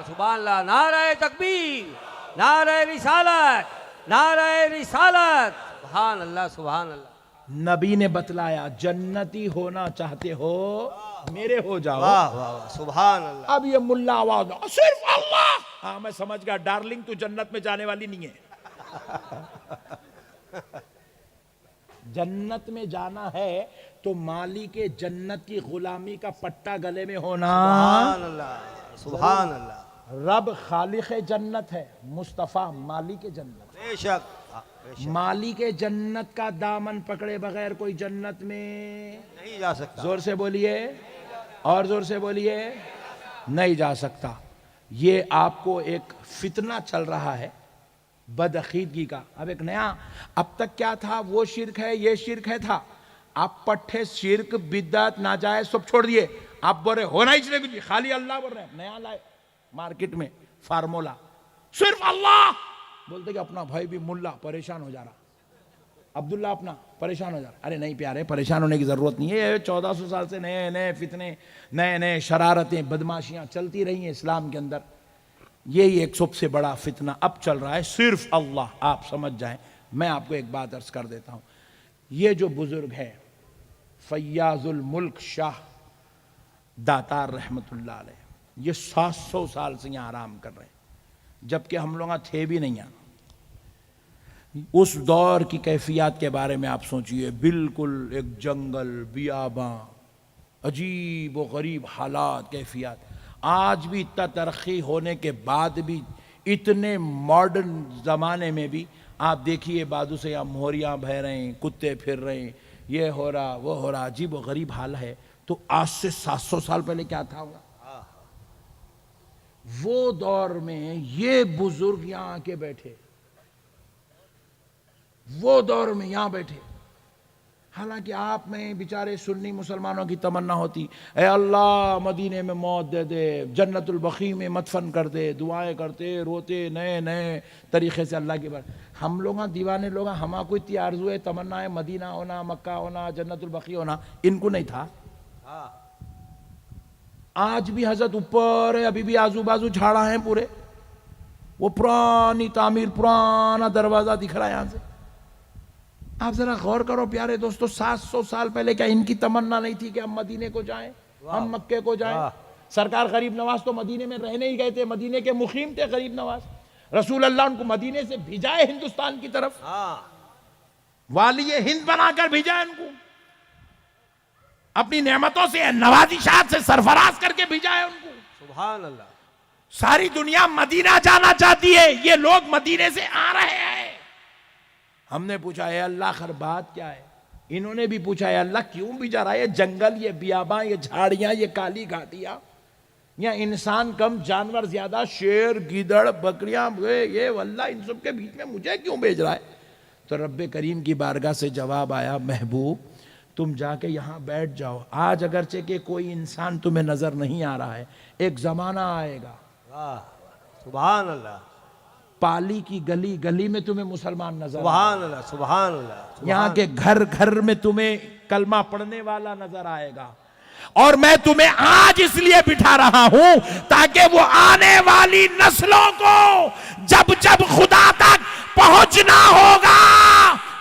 B: سبحان اللہ. نعرہ تکبیر نعرہ رسالت نعرہ رسالت. سبحان اللہ سبحان اللہ.
A: نبی نے بتلایا جنتی ہونا چاہتے ہو میرے ہو جاؤ.
B: واہ واہ سبحان اللہ.
A: اب یہ ملا آواز صرف اللہ. ہاں میں سمجھ گیا ڈارلنگ تو جنت میں جانے والی نہیں ہے. جنت میں جانا ہے تو مالک جنت کی غلامی کا پٹا گلے میں ہونا.
B: سبحان اللہ سبحان اللہ.
A: رب خالق جنت ہے مصطفیٰ مالک جنت.
B: بے شک
A: مالک جنت کا دامن پکڑے بغیر کوئی جنت میں
B: نہیں جا سکتا.
A: زور سے بولیے اور زور سے بولیے نہیں جا سکتا. یہ آپ کو ایک فتنہ چل رہا ہے بدعقیدگی کا. اب ایک نیا اب تک کیا تھا وہ شرک ہے یہ شرک ہے تھا. آپ پٹھے شرک بدعت ناجائز سب چھوڑ دیے. آپ بول رہے ہونا ہی چاہیے کچھ خالی اللہ بول رہے ہیں. نیا لائے مارکیٹ میں فارمولا صرف اللہ بولتے کہ اپنا بھائی بھی ملا پریشان ہو جا رہا. عبداللہ اپنا پریشان ہو جا رہا. ارے نہیں پیارے پریشان ہونے کی ضرورت نہیں ہے. 1400 سال سے نئے نئے فتنے نئے نئے شرارتیں بدماشیاں چلتی رہی ہیں اسلام کے اندر. یہی ایک سب سے بڑا فتنہ اب چل رہا ہے صرف اللہ. آپ سمجھ جائیں. میں آپ کو ایک بات عرض کر دیتا ہوں. یہ جو بزرگ ہے فیاض الملک شاہ داتار رحمت اللہ علیہ، یہ 700 سال سے یہاں آرام کر رہے ہیں، جبکہ ہم لوگ تھے بھی نہیں یہاں۔ اس دور کی کیفیات کے بارے میں آپ سوچئے، بالکل ایک جنگل، بیاباں، عجیب و غریب حالات، کیفیات۔ آج بھی اتنا ترقی ہونے کے بعد بھی، اتنے ماڈرن زمانے میں بھی آپ دیکھیے بازو سے یہاں مہریاں بہہ رہے ہیں، کتے پھر رہے ہیں، یہ ہو رہا وہ ہو رہا، عجیب و غریب حال ہے۔ تو آج سے 700 سال پہلے کیا تھا ہوگا؟ وہ دور میں یہ بزرگ یہاں آ کے بیٹھے، وہ دور میں یہاں بیٹھے۔ حالانکہ آپ میں بیچارے سنی مسلمانوں کی تمنا ہوتی، اے اللہ مدینے میں موت دے دے، جنت البقیع میں مدفن کر دے، دعائیں کرتے روتے نئے نئے طریقے سے اللہ کی بات۔ ہم لوگ دیوانے لوگ، ہما کوئی اتنی آرزو ہے، تمنا ہے مدینہ ہونا، مکہ ہونا، جنت البقیع ہونا، ان کو نہیں تھا۔ آج بھی حضرت اوپر ہے، ابھی بھی آزو بازو جھاڑا ہیں پورے، وہ پرانی تعمیر، پرانا دروازہ دکھ رہا ہے یہاں سے۔ آپ ذرا غور کرو پیارے دوستو، 700 سال پہلے کیا ان کی تمنا نہیں تھی کہ ہم مدینے کو جائیں، ہم مکے کو جائیں؟ سرکار غریب نواز تو مدینے میں رہنے ہی گئے تھے، مدینے کے مقیم تھے غریب نواز۔ رسول اللہ ان کو مدینے سے بھیجائے ہندوستان کی طرف، والی ہند بنا کر بھیجائے ان کو، اپنی نعمتوں سے نوازشات سے سرفراز کر کے بھیجائے ان کو۔
B: سبحان اللہ۔
A: ساری دنیا مدینہ جانا چاہتی ہے، یہ لوگ مدینے سے آ رہے ہیں۔ ہم نے پوچھا اے اللہ آخر بات کیا ہے؟ انہوں نے بھی پوچھا اے اللہ کیوں بھی جا رہا ہے؟ یہ جنگل، یہ بیاباں، یہ جھاڑیاں، یہ کالی گھاٹیاں، یہاں انسان کم جانور زیادہ، شیر، گیدڑ، بکریاں، یہ واللہ ان سب کے بیچ میں مجھے کیوں بھیج رہا ہے؟ تو رب کریم کی بارگاہ سے جواب آیا، محبوب تم جا کے یہاں بیٹھ جاؤ، آج اگرچہ کہ کوئی انسان تمہیں نظر نہیں آ رہا ہے، ایک زمانہ آئے گا،
B: سبحان اللہ،
A: پالی کی گلی گلی میں تمہیں مسلمان نظر آئے گا،
B: سبحان اللہ، سبحان اللہ،
A: یہاں کے گھر گھر میں تمہیں کلمہ پڑھنے والا نظر آئے گا، اور میں تمہیں آج اس لیے بٹھا رہا ہوں تاکہ وہ آنے والی نسلوں کو جب جب خدا تک پہنچنا ہوگا،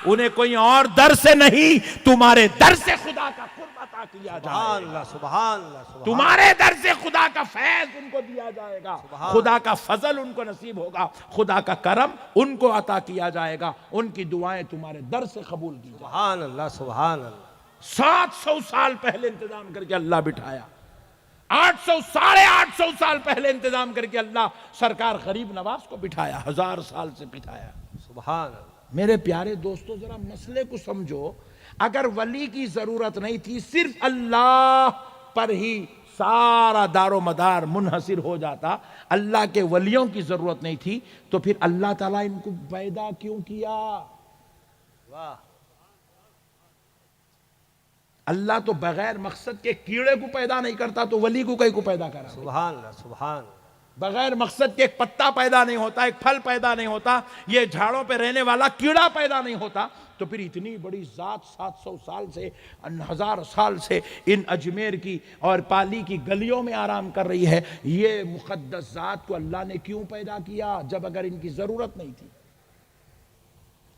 A: انہیں کوئی اور در سے نہیں، تمہارے در سے خدا کا قرب عطا کیا جائے
B: سبحان
A: گا،
B: اللہ، سبحان اللہ، سبحان
A: تمہارے در سے خدا کا فیض ان کو دیا جائے گا، خدا کا فضل ان کو نصیب ہوگا، خدا کا کرم ان کو عطا کیا جائے گا، ان کی دعائیں تمہارے در سے قبول کی جائیں گی۔
B: سبحان اللہ، سبحان اللہ۔
A: 700 سال پہلے انتظام کر کے اللہ بٹھایا، 800 850 سال پہلے انتظام کر کے اللہ سرکار غریب نواز کو بٹھایا، 1000 سال سے بٹھایا۔
B: سبحان اللہ۔
A: میرے پیارے دوستو ذرا مسئلے کو سمجھو، اگر ولی کی ضرورت نہیں تھی، صرف اللہ پر ہی سارا دار و مدار منحصر ہو جاتا، اللہ کے ولیوں کی ضرورت نہیں تھی، تو پھر اللہ تعالیٰ ان کو پیدا کیوں کیا؟
B: واہ،
A: اللہ تو بغیر مقصد کے کیڑے کو پیدا نہیں کرتا، تو ولی کو کہیں کو پیدا کرا؟
B: سبحان اللہ، سبحان اللہ۔
A: بغیر مقصد کے ایک پتا پیدا نہیں ہوتا، ایک پھل پیدا نہیں ہوتا، یہ جھاڑوں پہ رہنے والا کیڑا پیدا نہیں ہوتا، تو پھر اتنی بڑی ذات 700 سال سے 1000 سال سے ان اجمیر کی اور پالی کی گلیوں میں آرام کر رہی ہے، یہ مقدس ذات کو اللہ نے کیوں پیدا کیا جب اگر ان کی ضرورت نہیں تھی؟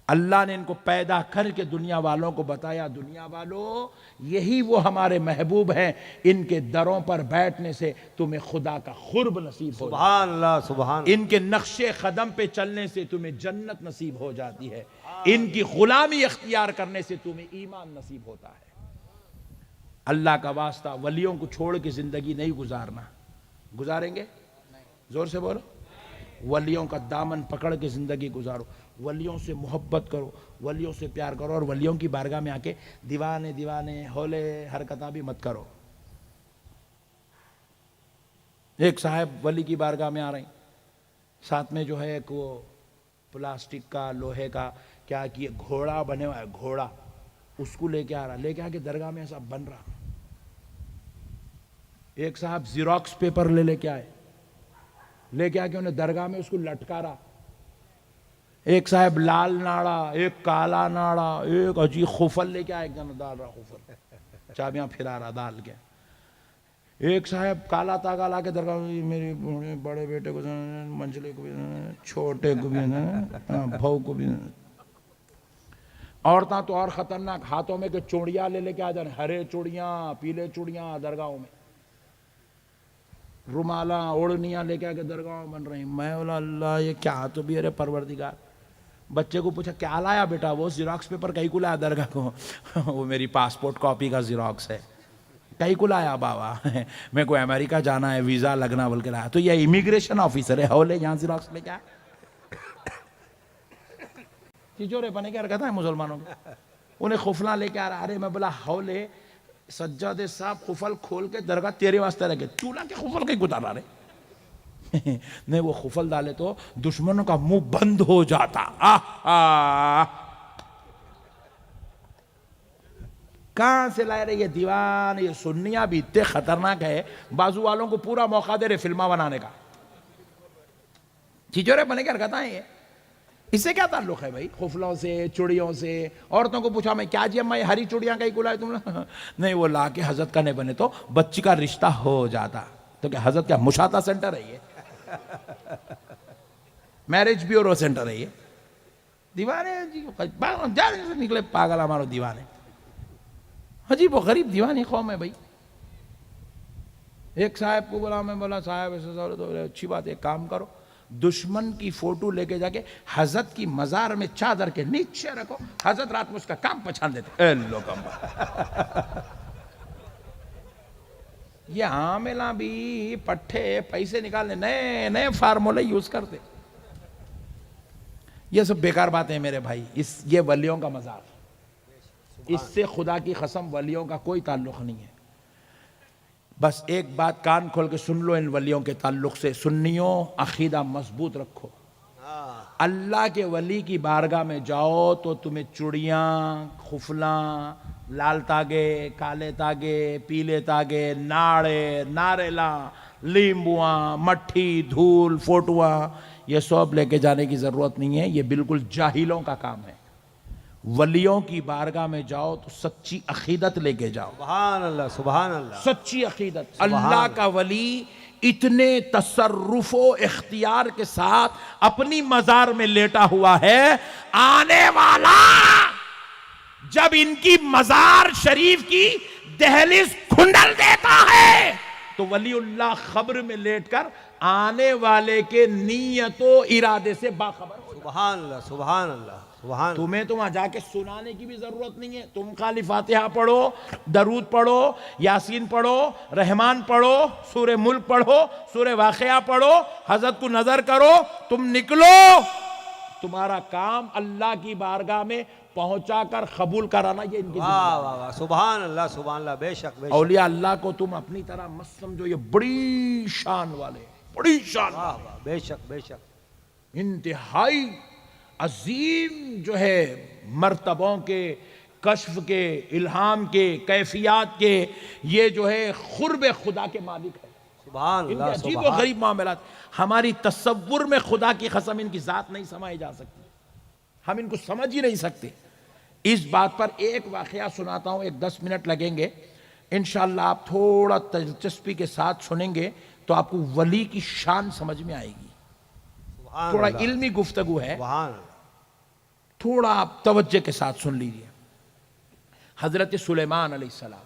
A: اللہ نے ان کو پیدا کر کے دنیا والوں کو بتایا، دنیا والوں یہی وہ ہمارے محبوب ہیں، ان کے دروں پر بیٹھنے سے تمہیں خدا کا قرب نصیب ہو،
B: سبحان اللہ، سبحان اللہ۔
A: ان کے نقش قدم پہ چلنے سے تمہیں جنت نصیب ہو جاتی ہے، ان کی غلامی اختیار کرنے سے تمہیں ایمان نصیب ہوتا ہے۔ اللہ کا واسطہ ولیوں کو چھوڑ کے زندگی نہیں گزارنا، گزاریں گے؟ زور سے بولو، ولیوں کا دامن پکڑ کے زندگی گزارو، ولیوں سے محبت کرو، ولیوں سے پیار کرو، اور ولیوں کی بارگاہ میں آ کے دیوانے دیوانے ہولے حرکتاں بھی مت کرو۔ ایک صاحب ولی کی بارگاہ میں آ رہے ہیں، ساتھ میں جو ہے ایک وہ پلاسٹک کا لوہے کا کیا کہ گھوڑا بنے ہوا ہے، گھوڑا اس کو لے کے آ رہا، لے کے آ کے درگاہ میں ایسا بن رہا۔ ایک صاحب زیروکس پیپر لے کے آئے، لے کے آ کے انہیں درگاہ میں اس کو لٹکا رہا۔ ایک صاحب لال ناڑا، ایک کالا ناڑا، ایک عجیب خفل لے کے آئے، ایک جن ڈال رہا خفل، چابیاں پھرا رہا ڈال کے۔ ایک صاحب کالا تاگا لا کے درگاہ میں، میری بڑے بیٹے کو منجلے کو بھی، چھوٹے کو بھی، بھاؤ کو بھی۔ عورتاں تو اور خطرناک، ہاتھوں میں کہ چوڑیاں لے کے آ جانے، ہرے چوڑیاں، پیلے چوڑیاں درگاہوں میں، رومالا اوڑھنیاں لے کے آگے درگاہ بن رہی. میں بولا اللہ یہ کیا تو بھی ارے پروردگار. بچے کو پوچھا کیا لایا بیٹا؟ وہ زیراکس پیپر کہیں کو لایا درگاہ کو؟ وہ میری پاسپورٹ کاپی کا زیراکس ہے. کہیں کو لایا بابا؟ میں کو امریکہ جانا ہے ویزا لگنا بول کے لایا. تو یہ امیگریشن آفیسر ہے ہولے یہاں زیراکس لے کے آیا. چیچورے پنے کیا رکھتا ہے مسلمانوں کے. انہیں خفلہ لے کے آ رہا. ارے میں بولا ہولے سجادے صاحب خفل کھول کے درگاہ تیرے واسطے رکھے. چولا کے خفل کہیں کو ڈالا رہے. نہیں وہ خفل ڈالے تو دشمنوں کا منہ بند ہو جاتا. کہاں سے لائے رہے یہ دیوان؟ یہ سنیاں بھی اتنے خطرناک ہے بازو والوں کو پورا موقع دے رہے فلمہ بنانے کا. چیچورے بنے کیا رکھتا ہے یہ؟ اس سے کیا تعلق ہے بھائی؟ خفلوں سے چوڑیوں سے. عورتوں کو پوچھا میں کیا جی اما یہ ہری چوڑیاں کہیں کو لائے تم نے؟ نہیں وہ لا کے حضرت کا نہیں بنے تو بچی کا رشتہ ہو جاتا. تو کیا حضرت کیا مشاطہ سینٹر ہے یہ؟ میرج بیورو سینٹر ہے یہ؟ دیوانے جی جانے سے نکلے پاگل ہمارو دیوانے. عجیب و غریب دیوانی قوم ہے بھائی. ایک صاحب کو بولا, میں بولا صاحب ایسا تو اچھی بات ہے, ایک کام کرو دشمن کی فوٹو لے کے جا کے حضرت کی مزار میں چادر کے نیچے رکھو, حضرت رات میں اس کا کام پہچان دیتے. اے لوگم یہ عاملہ بھی پٹھے پیسے نکالنے نئے نئے فارمولے یوز کرتے. یہ سب بیکار باتیں ہیں میرے بھائی. یہ ولیوں کا مزار, اس سے خدا کی قسم ولیوں کا کوئی تعلق نہیں ہے. بس ایک بات کان کھول کے سن لو ان ولیوں کے تعلق سے. سنیوں عقیدہ مضبوط رکھو. اللہ کے ولی کی بارگاہ میں جاؤ تو تمہیں چوڑیاں, خفلاں, لال تاگے, کالے تاگے, پیلے تاگے, ناڑے, ناریلاں, لیمبواں, مٹھی, دھول, فوٹواں, یہ سب لے کے جانے کی ضرورت نہیں ہے. یہ بالکل جاہلوں کا کام ہے. ولیوں کی بارگاہ میں جاؤ تو سچی عقیدت لے کے جاؤ.
B: سبحان اللہ سبحان اللہ.
A: سچی عقیدت. اللہ کا ولی اتنے تصرف و اختیار کے ساتھ اپنی مزار میں لیٹا ہوا ہے, آنے والا جب ان کی مزار شریف کی دہلیز کھنڈل دیتا ہے تو ولی اللہ خبر میں لیٹ کر آنے والے کے نیت و ارادے سے باخبر ہو.
B: سبحان اللہ سبحان اللہ سبحان.
A: تمہیں تو وہاں جا کے سنانے کی بھی ضرورت نہیں ہے. تم خالی فاتحہ پڑھو, درود پڑھو, یاسین پڑھو, رحمان پڑھو, سورہ ملک پڑھو, سورہ واقعہ پڑھو, حضرت کو نظر کرو, تم نکلو. تمہارا کام اللہ کی بارگاہ میں پہنچا کر قبول کرانا, یہ ان کی ذمہ داری.
B: واہ واہ سبحان اللہ سبحان اللہ. بے شک بے شک.
A: اولیاء اللہ کو تم اپنی طرح مت سمجھو, یہ بڑی شان والے, بڑی شان
B: واہ واہ بے شک بے شک.
A: انتہائی عظیم جو ہے مرتبوں کے, کشف کے, الہام کے, کیفیات کے, یہ جو ہے قرب خدا کے مالک ہے.
B: سبحان
A: ان کے
B: اللہ
A: عجیب و
B: سبحان.
A: غریب معاملات. ہماری تصور میں خدا کی قسم ان کی ذات نہیں سمائی جا سکتی, ہم ان کو سمجھ ہی نہیں سکتے. اس بات پر ایک واقعہ سناتا ہوں, ایک 10 منٹ لگیں گے انشاءاللہ. آپ تھوڑا دلچسپی کے ساتھ سنیں گے تو آپ کو ولی کی شان سمجھ میں آئے گی.
B: سبحان
A: تھوڑا
B: اللہ.
A: علمی گفتگو ہے,
B: سبحان اللہ.
A: تھوڑا آپ توجہ کے ساتھ سن لیجئے. حضرت سلیمان علیہ السلام,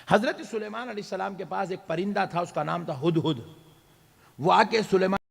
A: حضرت سلیمان علیہ السلام کے پاس ایک پرندہ تھا, اس کا نام تھا ہدہد. وہ آ کے سلیمان